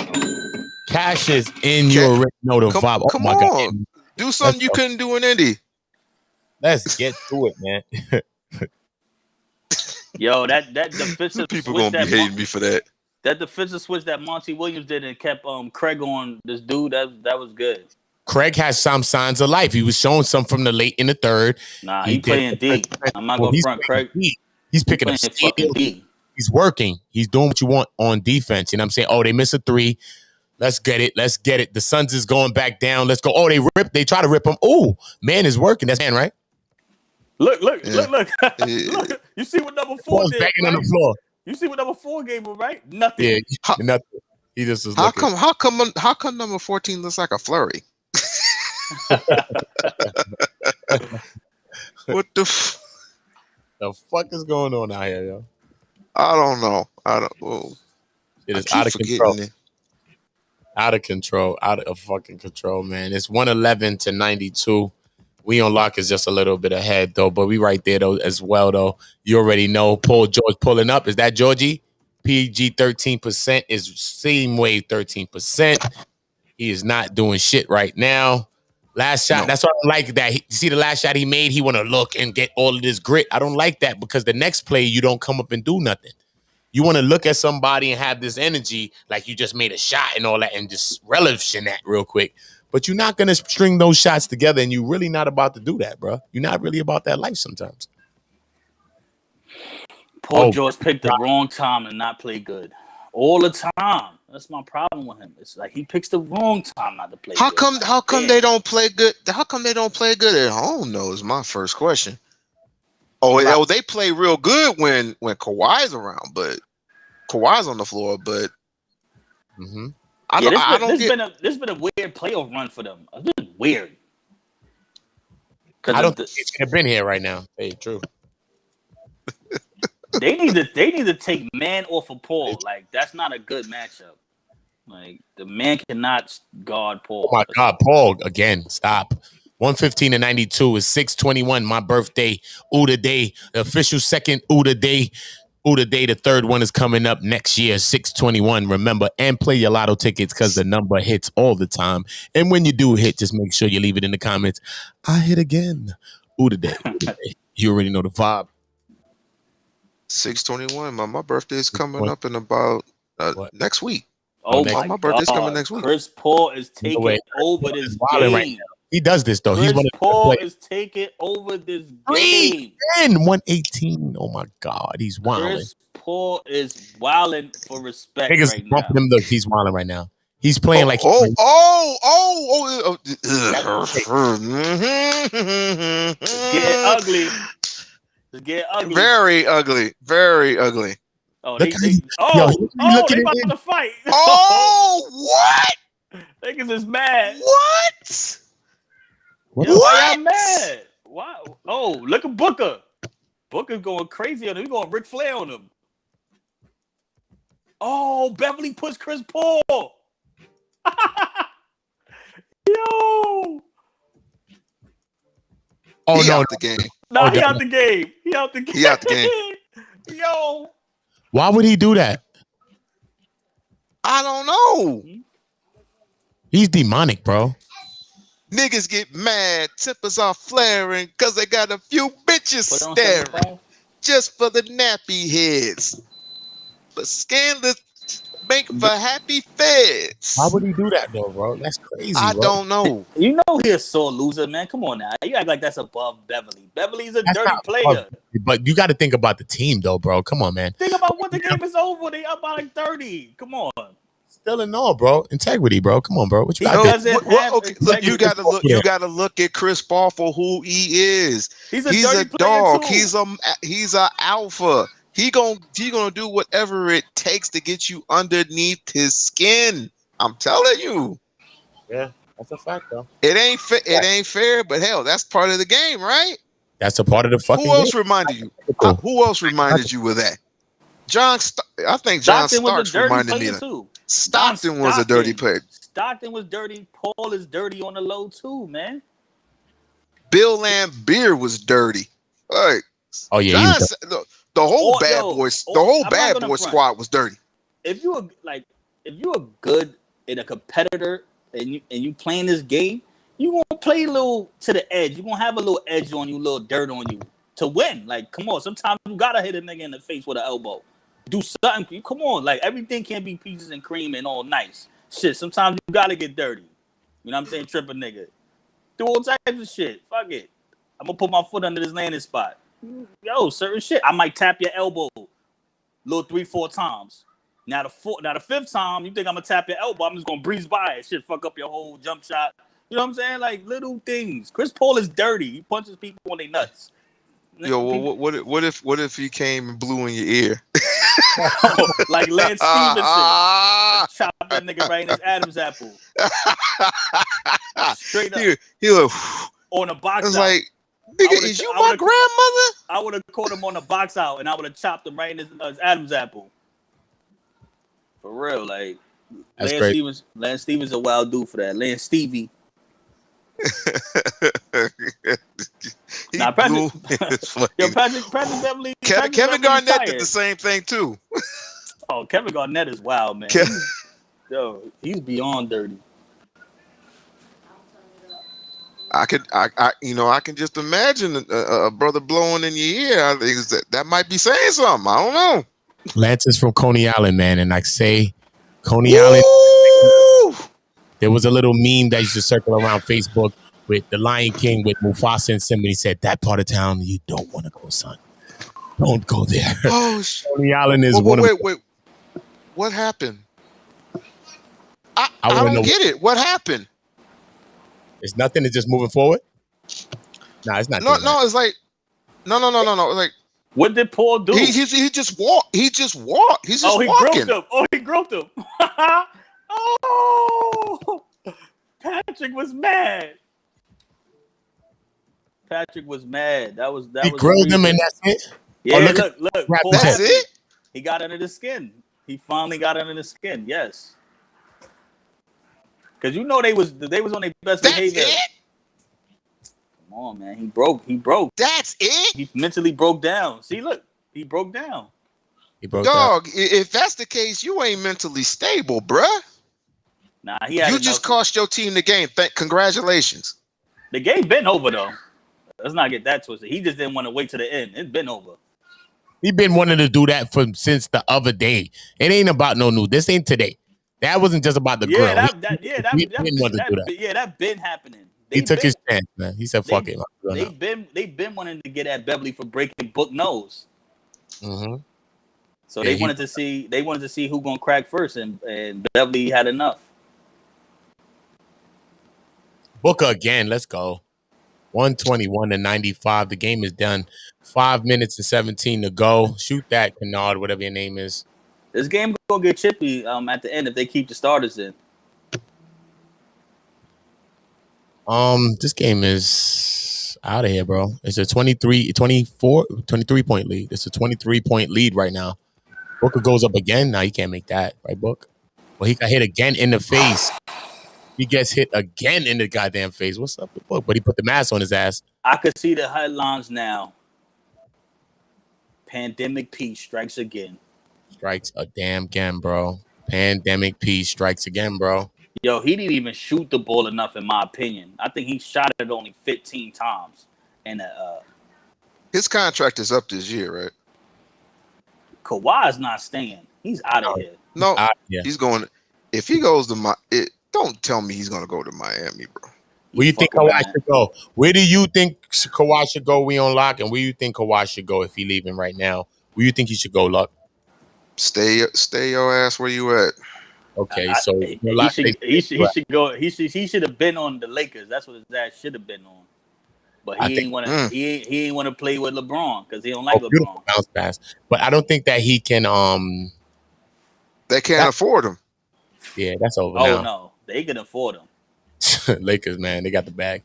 already know the vibe. Come on. Do something you couldn't do in Indy. Let's get to it, man. Yo, that defensive people switch gonna be hating me for that. That defensive switch that Monty Williams did and kept Craig on this dude, that was good. Craig has some signs of life. He was showing some from the late in the third. Nah, he's playing D. I'm not going to front Craig. He's picking up D. He's working. He's doing what you want on defense. You know what I'm saying? Oh, they miss a three. Let's get it. The Suns is going back down. Let's go. Oh, they try to rip him. Oh, man is working. That's man, right? Look. Look. You see what number 4 did, banging on the floor. You see what number 4 gave him, right? Nothing. Yeah, nothing. He just was How come number 14 looks like a flurry? What the fuck is going on out here, yo? I don't know. It is out of control. Out of fucking control, man. It's 111-92. We on Lock is just a little bit ahead though, but we right there though as well though. You already know Paul George pulling up. Is that Georgie? PG 13% is same wave 13%. He is not doing shit right now. Last shot, that's what I like that. You see the last shot he made, he want to look and get all of this grit. I don't like that because the next play, you don't come up and do nothing. You want to look at somebody and have this energy like you just made a shot and all that and just relish in that real quick. But you're not going to string those shots together and you're really not about to do that, bro. You're not really about that life sometimes. Paul George picked the wrong time and not play good. All the time. That's my problem with him. It's like he picks the wrong time not to play good. How come they don't play good? How come they don't play good at home, though, is my first question. They play real good when Kawhi's around, but Kawhi's on the floor, but There's been a weird playoff run for them. It's been weird. I don't think it should have been here right now. Hey, true. They need to take man off of Paul. Like that's not a good matchup. Like the man cannot guard Paul. Oh my God, Paul again! Stop. 115-92 is 621. My birthday, Oota Day, the official second Oota Day. Oota Day, the third one is coming up next year, 621. Remember, and play your lotto tickets because the number hits all the time. And when you do hit, just make sure you leave it in the comments. I hit again. Oota Day. You already know the vibe. 621. My birthday is coming up in about next week. Oh my birthday's coming next week. Chris Paul is taking over this game. Right now. He does this though. Chris Paul is taking over this game. 118. Oh my God, he's wilding. Chris Paul is wilding for respect right now. Look, he's wilding right now. He's playing like. It's getting ugly. It's getting ugly. Very ugly. Very ugly. Oh, they about to fight. Oh, what? Niggas is mad. What? Why y'all mad? Why? Oh, look at Booker. Booker's going crazy on him. He's going Ric Flair on him. Oh, Beverly pushed Chris Paul. Yo. Oh, he out the game. No, he out the game. He out the game. Yo. Why would he do that? I don't know. He's demonic, bro. Niggas get mad, tempers are flaring because they got a few bitches staring just for the nappy heads. But scandalous bank for happy feds. Why would he do that though, bro? That's crazy. I bro. don't know. You know he's a sore loser, man. Come on now. You act like that's above Beverly. Beverly's a That's dirty not player. above, but you got to think about the team though, bro. Come on, man. Think about what the game is over. They up by like 30. Come on. Still in all, bro. Integrity, bro. Come on, bro. What you He got? doesn't have Okay, look, you integrity. gotta look at Chris Paul for who he is. He's a He's dirty a player dog. too. He's a alpha. He gonna do whatever it takes to get you underneath his skin. I'm telling you. Yeah, that's a fact, though. It ain't fair, but hell, that's part of the game, right? That's a part of the fucking Who else game. reminded you? Cool. Who else reminded you of that? I think John Stockton was Starks a dirty reminded me player of that. too. Stockton was a dirty player. Stockton was dirty. Paul is dirty on the low too, man. Bill Laimbeer was dirty. Like, Oh yeah, the whole bad boy squad was dirty. If you are good and a competitor and you playing this game, you gonna play a little to the edge. You gonna have a little edge on you, a little dirt on you to win. Like, come on, sometimes you gotta hit a nigga in the face with an elbow. Do something. Come on, like everything can't be peaches and cream and all nice. Shit, sometimes you gotta get dirty. You know what I'm saying? Trip a nigga. Do all types of shit. Fuck it. I'm gonna put my foot under this landing spot. Yo, certain shit. I might tap your elbow little 3-4 times. Now the fifth time, you think I'm gonna tap your elbow, I'm just gonna breeze by it. Shit, fuck up your whole jump shot. You know what I'm saying? Like little things. Chris Paul is dirty. He punches people on their nuts. Yo, well, what if he came and blew in your ear? Like Lance Stevenson. Chop that nigga right in his Adam's apple. Straight up. He look on a box it's out. like, nigga, is you my grandmother? I would have caught him on the box out and I would have chopped him right in his Adam's apple. For real, like Lance Stevens a wild dude for that. Lance Stevie. Patrick Beverly. Kevin Garnett did the same thing too. Oh, Kevin Garnett is wild, man. He's beyond dirty. I can just imagine a brother blowing in your ear. I think that might be saying something. I don't know. Lance is from Coney Island, man, and Coney Island. There was a little meme that used to circle around Facebook with the Lion King with Mufasa and Simba. He said, "That part of town you don't want to go, son. Don't go there." Oh, Coney Island is wait. What happened? I don't get it. What happened? It's nothing. It's just moving forward. Nah, it's not. No. It's like no. It's like, what did Paul do? He just walked. He's just walking. He groped him. Oh, Patrick was mad. He grilled him, and that's it. Yeah, look. That's it. He got under the skin. He finally got under the skin. Yes, because you know they was on their best behavior. That's it. Come on, man. He broke. That's it. He mentally broke down. See, look, he broke down. Dog, if that's the case, you ain't mentally stable, bruh. Nah, you just cost your team the game. Congratulations. The game been over though. Let's not get that twisted. He just didn't want to wait to the end. It's been over. He been wanting to do that since the other day. It ain't about no new. This ain't today. That wasn't just about the grill. That been happening. He took his chance, man. He said, "Fuck it." They've been wanting to get at Beverly for breaking Book nose. Mm-hmm. So they wanted to see who gonna crack first, and Beverly had enough. Booker again. Let's go. 121-95. The game is done. 5 minutes and 17 to go. Shoot that, Kennard, whatever your name is. This game gonna get chippy at the end if they keep the starters in. This game is out of here, bro. It's a 23 point lead. It's a 23-point lead right now. Booker goes up again. Now he can't make that, right, Book? Well, he got hit again in the face. He gets hit again in the goddamn face. What's up with Book? But he put the mask on his ass. I could see the headlines now. Pandemic peace strikes again. Strikes a damn again, bro. Pandemic peace strikes again, bro. Yo, he didn't even shoot the ball enough, in my opinion. I think he shot it only 15 times. And his contract is up this year, right? Kawhi's not staying. He's out of here. No, Yeah. he's going. If he goes to don't tell me he's going to go to Miami, bro. Where you think Fuck Kawhi around. should go? Where do you think Kawhi should go? We on lock, and where you think Kawhi should go if he leaving right now? Where you think he should go, Luck? Stay your ass where you at. Okay, so your He lock should they he should he should go he should have been on the Lakers. That's what his dad should have been on. But I he think ain't wanna Mm, he ain't wanna play with LeBron because he don't like beautiful LeBron. bounce pass, but I don't think that he can. they can't That afford him. yeah, that's over Oh now. no, they can afford him. Lakers, man, they got the bag.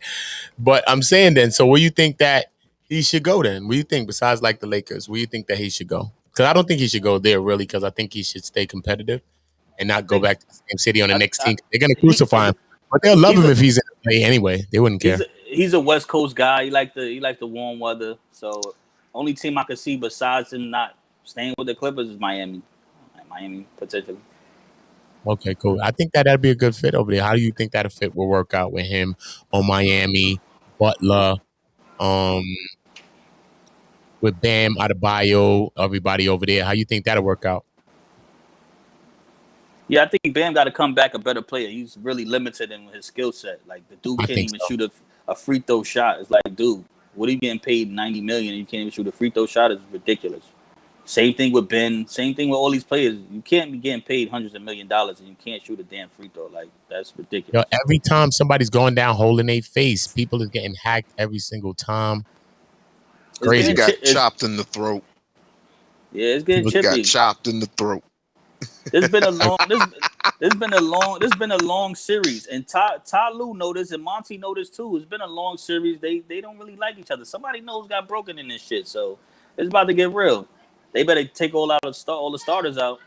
But I'm saying then, so where you think that he should go then? Where you think besides like the Lakers, where you think that he should go? Because I don't think he should go there really, because I think he should stay competitive and I not go think back to the same city on the next I, team. They're gonna crucify him, but they'll love he's him a if he's in LA anyway. They wouldn't care. he's a West Coast guy. He like the warm weather. So only team I could see besides him not staying with the Clippers is Miami. Miami potentially. Okay, cool. I think that that'd be a good fit over there. How do you think that a fit will work out with him on Miami, Butler, um, with Bam Adebayo, everybody over there? How you think that'll work out? Yeah, I think Bam got to come back a better player. He's really limited in his skill set. Like the dude I can't think even so. shoot a free throw shot. It's like, dude, what are you getting paid $90 million and you can't even shoot a free throw shot? Is ridiculous. Same thing with Ben. Same thing with all these players. You can't be getting paid hundreds of $1,000,000 and you can't shoot a damn free throw. Like that's Yo, ridiculous. every time somebody's going down holding their face, people is getting hacked every single time. It's It's He crazy. getting got it's chopped in the throat. yeah, it's getting People He got chippy. chopped in the throat. There's been a long there's been a long series, and Ty Lue noticed and Monty noticed too. It's been a long series. They don't really like each other. Somebody knows got broken in this shit, so it's about to get real. They better take all the starters out.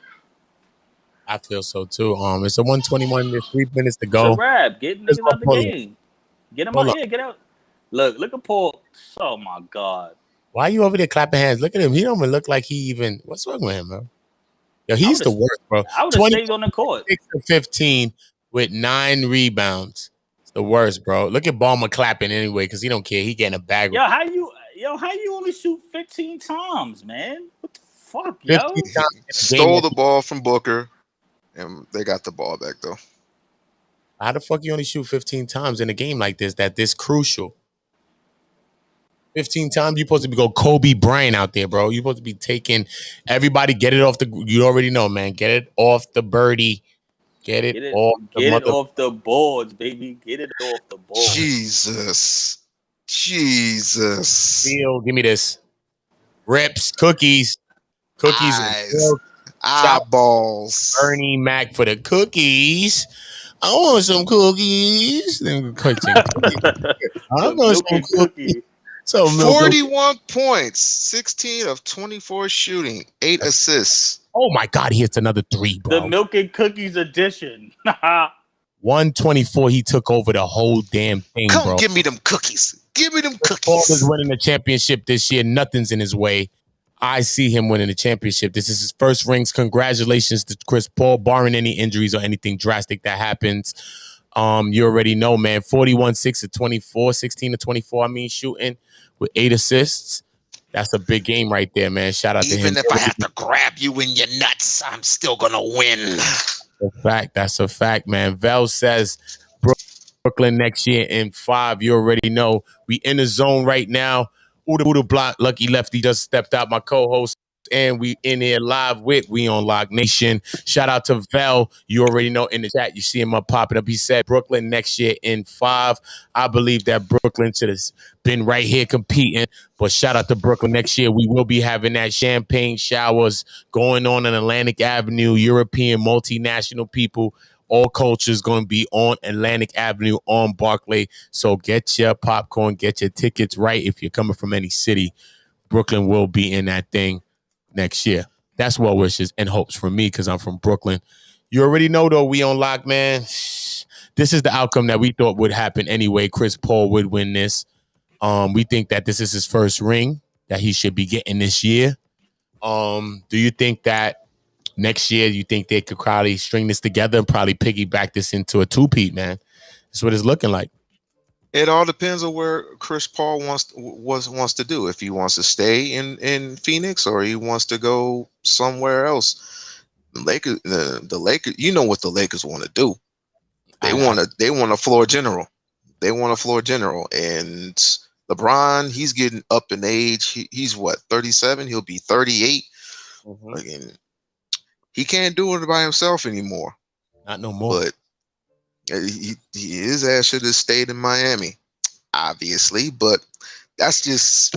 I feel so too. It's a 121. There's 3 minutes to It's a go. wrap. Get Let's niggas go out the pull up. game. Get them Pull out. up. Yeah, get out. Look at Paul. Oh my god. Why are you over there clapping hands? Look at him. He don't even look like he even. What's wrong with him, bro? Yo, I he's would the have worst, bro. I would have stayed on the court. 26 to 15 with 9 rebounds. It's the worst, bro. Look at Ballmer clapping anyway because he don't care. He getting a bag. How you only shoot 15 times, man? What the fuck, 15 yo? times in a game. Stole the ball from Booker, and they got the ball back though. How the fuck you only shoot 15 times in a game like this? That this crucial. 15 times, you're supposed to be go Kobe Bryant out there, bro. You're supposed to be taking everybody, get it off the. You already know, man. Get it off the birdie. Get it off the Get it mother. off the boards, baby. Get it off the boards. Jesus. Feel, give me this. Rips, cookies, and Eyes. milk. Shout Eyeballs. Bernie Mac for the cookies. I want some cookies. Them cookies. I The want milk some and cookies. cookie. So milk. 41 points, 16 of 24 shooting, 8 assists. Oh my God, he hits another 3, The bro. milk and cookies edition. 124. He took over the whole damn thing, Come bro. give me them cookies. Give me them Paul is cookies. winning the championship this year. Nothing's in his way. I see him winning the championship. This is his first rings. Congratulations to Chris Paul, barring any injuries or anything drastic that happens. You already know, man. 41, 6 to 24, 16 to 24. I mean, shooting with 8 assists. That's a big game right there, man. Shout out to him. Even if I have to grab you in your nuts, I'm still gonna win. That's a fact, man. Vel says Brooklyn next year in 5. You already know. We in the zone right now. Oota Blokk, Lucky Lefty just stepped out, my co-host. And we in here live with We on Lock Nation. Shout out to Vel. You already know in the chat. You see him up popping up. He said Brooklyn next year in 5. I believe that Brooklyn should have been right here competing. But shout out to Brooklyn next year. We will be having that champagne showers going on Atlantic Avenue. European, multinational people, all cultures going to be on Atlantic Avenue on Barclay. So get your popcorn, get your tickets right. If you're coming from any city, Brooklyn will be in that thing next year. That's well wishes and hopes from me because I'm from Brooklyn. You already know, though, we on lock, man. This is the outcome that we thought would happen anyway. Chris Paul would win this. We think that this is his first ring that he should be getting this year. Do you think that next year you think they could probably string this together and probably piggyback this into a two-peat, man? That's what it's looking like. It all depends on where Chris Paul wants to do. If he wants to stay in Phoenix or he wants to go somewhere else. Lakers, the Lakers. You know what the Lakers want to do? They I want a floor general. They want a floor general, and LeBron, he's getting up in age. He's what, 37? He'll be 38. Again, he can't do it by himself anymore. not no more. But his ass should have stayed in Miami, obviously. But that's just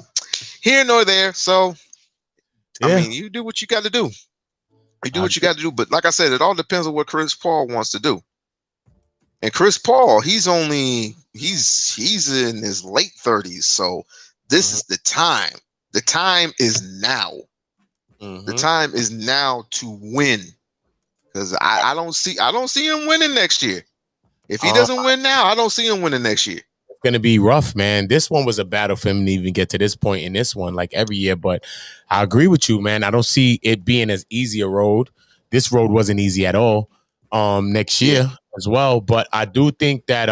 here nor there. So, Yeah. I mean, you do what you got to do. You do I what you got to do. But like I said, it all depends on what Chris Paul wants to do. And Chris Paul, he's in his late 30s. So this is the time. The time is now. The time is now to win. Because I don't see him winning next year. If he doesn't win now, I don't see him winning next year. It's gonna be rough, man. This one was a battle for him to even get to this point in this one, like every year. But I agree with you, man. I don't see it being as easy a road. This road wasn't easy at all. Next year as well. But I do think that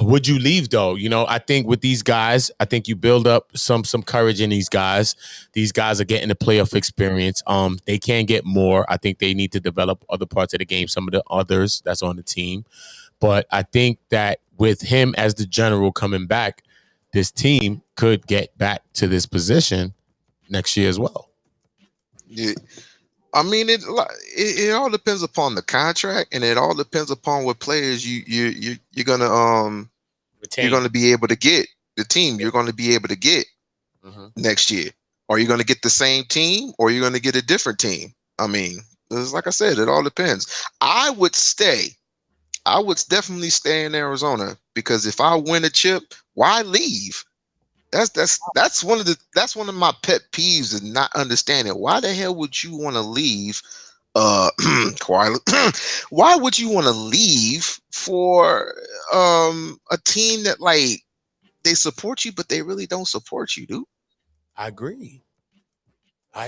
would you leave though? You know, I think with these guys, I think you build up some courage in these guys. These guys are getting the playoff experience. They can get more. I think they need to develop other parts of the game, some of the others that's on the team. But I think that with him as the general coming back, this team could get back to this position next year as well. Yeah. I mean, it all depends upon the contract, and it all depends upon what players you're gonna be able to get, the team you're gonna be able to get next year. Are you gonna get the same team, or are you gonna get a different team? I mean, like I said, it all depends. I would definitely stay in Arizona, because if I win a chip, why leave? That's one of my pet peeves, is not understanding why the hell would you want to leave. Why would you want to leave for a team that, like, they support you, but they really don't support you, dude? I agree. You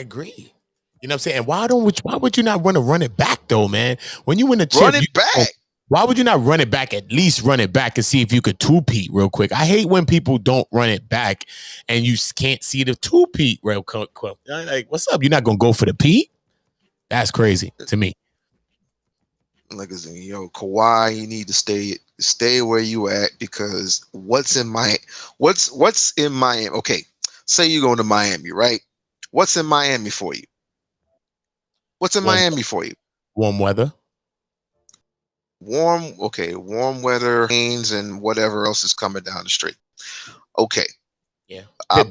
know what I'm saying? Why would you not want to run it back though, man? When you win a chip, Run it back. Why would you not run it back? At least run it back and see if you could two-peat real quick. I hate when people don't run it back and you can't see the two-peat real quick. Like, what's up? You're not going to go for the peat? That's crazy to me. Like I said, Kawhi, you need to stay where you at, because what's in Miami? Okay, say you go to Miami, right? What's in Miami for you? Warm weather. Warm weather, rains, and whatever else is coming down the street. Okay. Yeah. A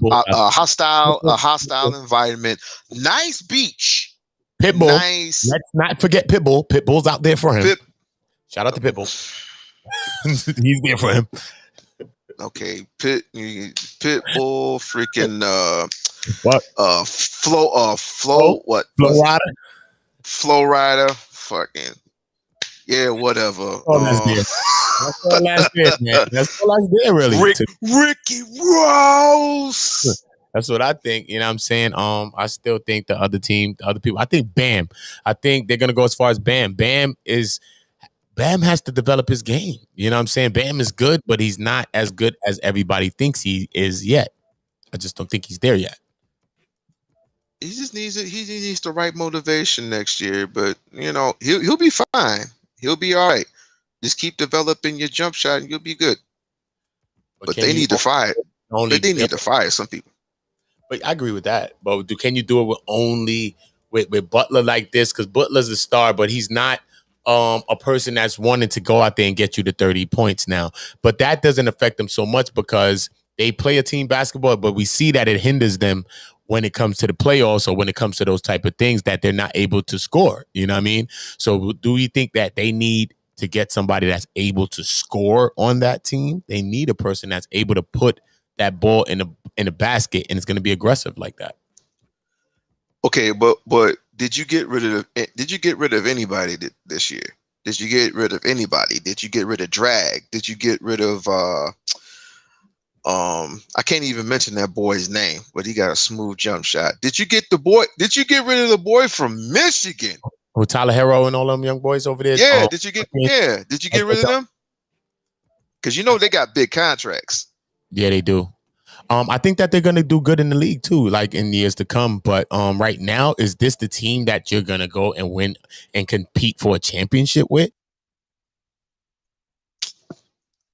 hostile environment. Nice beach. Pitbull. Nice. Let's not forget Pitbull. Pitbull's out there for him. Shout out to Pitbull. He's there for him. Okay. Pitbull, freaking what? Flow Rider. Fucking. Yeah, whatever. That's all that's there, man. That's all that's there, really. Ricky Rouse. That's what I think. You know what I'm saying? I still think the other people. I think Bam. I think they're gonna go as far as Bam. Bam has to develop his game. You know what I'm saying? Bam is good, but he's not as good as everybody thinks he is yet. I just don't think he's there yet. He needs the right motivation next year, but he'll be fine. He'll be all right. Just keep developing your jump shot, and you'll be good. But they need to fire. They need to fire some people. But I agree with that. But can you do it with Butler like this? Because Butler's a star, but he's not a person that's wanting to go out there and get you to 30 points now. But that doesn't affect them so much, because they play a team basketball, but we see that it hinders them when it comes to the playoffs, or when it comes to those type of things, that they're not able to score. You know what I mean? So do we think that they need to get somebody that's able to score on that team? They need a person that's able to put that ball in a basket, and it's going to be aggressive like that. Okay, but did you get rid of anybody this year? Did you get rid of anybody? Did you get rid of Drag? Did you get rid of I can't even mention that boy's name, but he got a smooth jump shot. Did you get rid of the boy from Michigan? Oh, Tyler Hero and all them young boys over there? Yeah, did you get rid of them? Because they got big contracts. Yeah, they do. I think that they're gonna do good in the league too, like in years to come. But right now, is this the team that you're gonna go and win and compete for a championship with?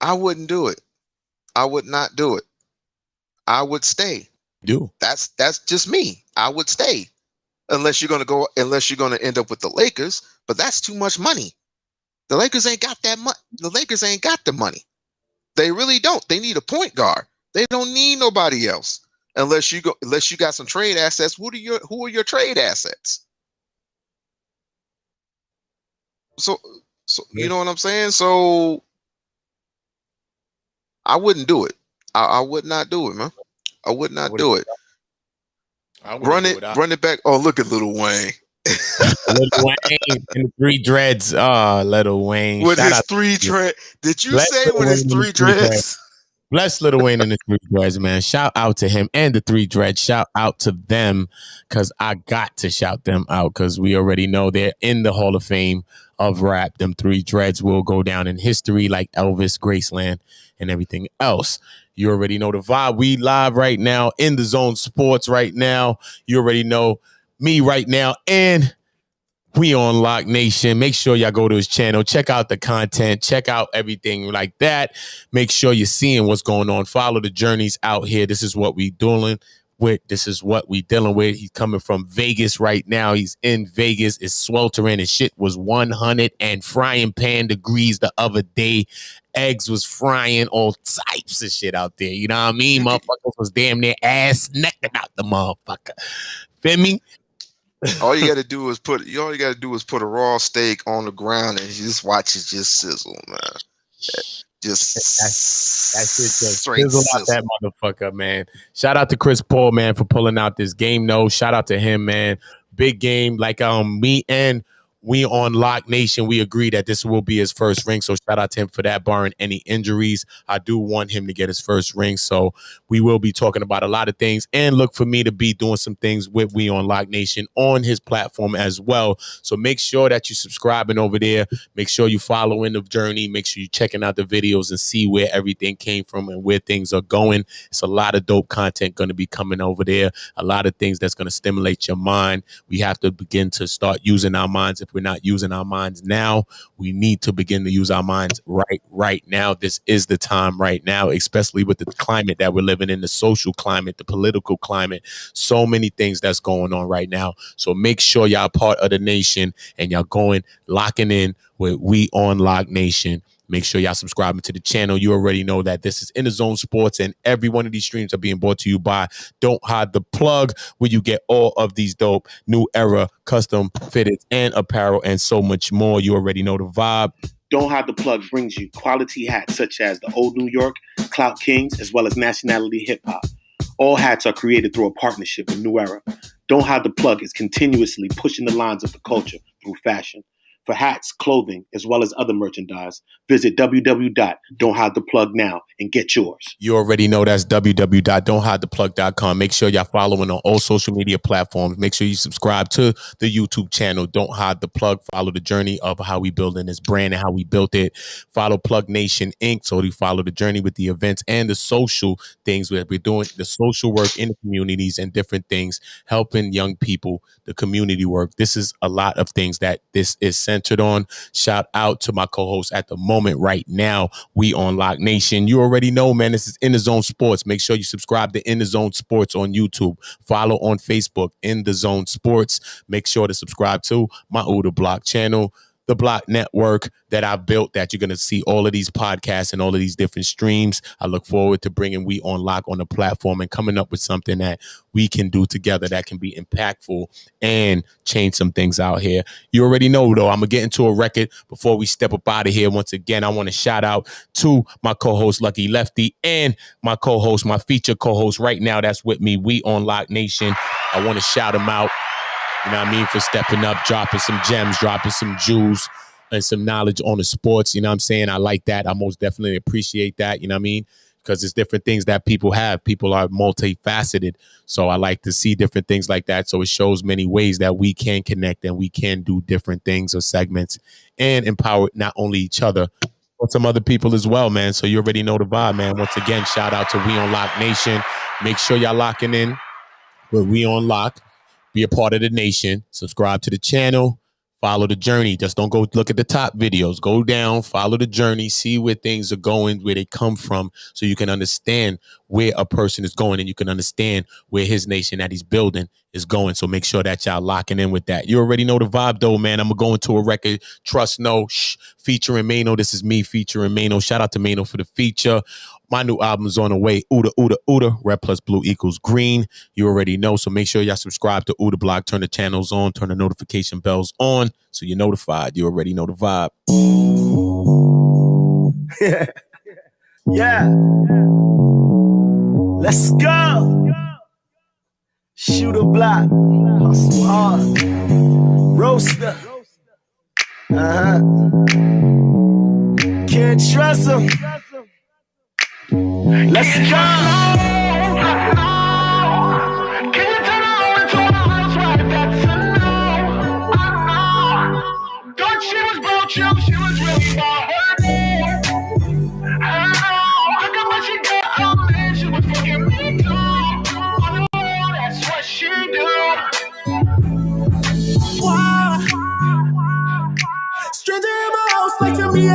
I wouldn't do it. I would not do it. I would stay. Do That's just me. I would stay unless you're gonna end up with the Lakers. But that's too much money. The Lakers ain't got that much. The Lakers ain't got the money. They really don't. They need a point guard. They don't need nobody else. Unless you got some trade assets. Who are your trade assets? So you know what I'm saying? So I wouldn't do it. I would not do it, man. I would not do it. Run it back. Oh, look at Lil Wayne. Lil Wayne and the three dreads. Lil Wayne. With his three dreads. Did you say with his three dreads? Bless Lil Wayne and the three dreads, man. Shout out to him and the three dreads. Shout out to them, because I got to shout them out, because we already know they're in the Hall of Fame of rap. Them three dreads will go down in history like Elvis, Graceland, and everything else. You already know the vibe. We live right now in the Zone Sports right now. You already know me right now, and we on Lock Nation. Make sure y'all go to his channel. Check out the content. Check out everything like that. Make sure you're seeing what's going on. Follow the journeys out here. This is what we doing with. This is what we dealing with. He's coming from Vegas right now. He's in Vegas. It's sweltering. His shit was 100 and frying pan degrees the other day. Eggs was frying, all types of shit out there. You know what I mean? Motherfuckers was damn near ass naked out the motherfucker. Feel me? All you got to do is put a raw steak on the ground and you just watch it just sizzle, man. Just that shit just sizzle out that motherfucker, man. Shout out to Chris Paul, man, for pulling out this game. No, shout out to him, man. Big game. Like me and we on Lock Nation, we agree that this will be his first ring. So shout out to him for that, barring any injuries. I do want him to get his first ring. So we will be talking about a lot of things, and look for me to be doing some things with We on Lock Nation on his platform as well. So make sure that you're subscribing over there. Make sure you following the journey. Make sure you're checking out the videos and see where everything came from and where things are going. It's a lot of dope content going to be coming over there. A lot of things that's going to stimulate your mind. We have to begin to start using our minds. If we're not using our minds now, we need to begin to use our minds right now. This is the time right now, especially with the climate that we're living in, the social climate, the political climate, so many things that's going on right now. So make sure y'all part of the nation and y'all locking in with We on Lock Nation. Make sure y'all subscribing to the channel. You already know that this is In the Zone Sports, and every one of these streams are being brought to you by Don't Hide the Plug, where you get all of these dope new era custom fitted and apparel and so much more. You already know the vibe. Don't Hide the Plug brings you quality hats such as the Old New York, Clout Kings, as well as Nationality Hip Hop. All hats are created through a partnership with New Era. Don't Hide the Plug is continuously pushing the lines of the culture through fashion. For hats, clothing, as well as other merchandise, visit www.don'thidetheplug now and get yours. You already know that's www.don'thidetheplug.com. Make sure y'all following on all social media platforms. Make sure you subscribe to the YouTube channel, Don't Hide the Plug. Follow the journey of how we building this brand and how we built it. Follow Plug Nation Inc. so you follow the journey with the events and the social things where we're doing, the social work in the communities and different things, helping young people, the community work. This is a lot of things that this is centered on. Shout out to my co-host at the moment right now, We on Lock Nation. You already know, man, this is In the Zone Sports. Make sure you subscribe to In the Zone Sports on YouTube. Follow on Facebook, In the Zone Sports. Make sure to subscribe to my Oota Blokk channel, the Blokk Network that I built, that you're going to see all of these podcasts and all of these different streams. I look forward to bringing We on Lock on the platform and coming up with something that we can do together that can be impactful and change some things out here. You already know, though, I'm going to get into a record before we step up out of here. Once again, I want to shout out to my co-host, Lucky Lefty, and my co-host, my feature co-host right now that's with me, We on Lock Nation. I want to shout him out. You know what I mean? For stepping up, dropping some gems, dropping some jewels and some knowledge on the sports. You know what I'm saying? I like that. I most definitely appreciate that. You know what I mean? Because it's different things that people have. People are multifaceted. So I like to see different things like that. So it shows many ways that we can connect and we can do different things or segments and empower not only each other, but some other people as well, man. So you already know the vibe, man. Once again, shout out to We on Lock Nation. Make sure y'all locking in. But we on lock. Be a part of the nation. Subscribe to the channel. Follow the journey. Just don't go look at the top videos. Go down, follow the journey, see where things are going, where they come from, so you can understand where a person is going and you can understand where his nation that he's building is going. So make sure that y'all locking in with that. You already know the vibe though, man. I'm going to go into a record, Trust No, featuring Mano. This is me featuring Mano. Shout out to Mano for the feature. My new album's on the way. Oota, Oota, Oota. Red plus blue equals green. You already know. So make sure y'all subscribe to Oota Blokk. Turn the channels on. Turn the notification bells on so you're notified. You already know the vibe. Yeah. Let's go. Shoot a block. Hustle hard. Roaster. Can't trust him. Let's go. Can you turn her into a housewife? That's a no. Thought she was broke, you, she was really about her name. I got what she got on me, she was fucking me too. Oh, that's what she do. Why? Stranger in my house, like to me,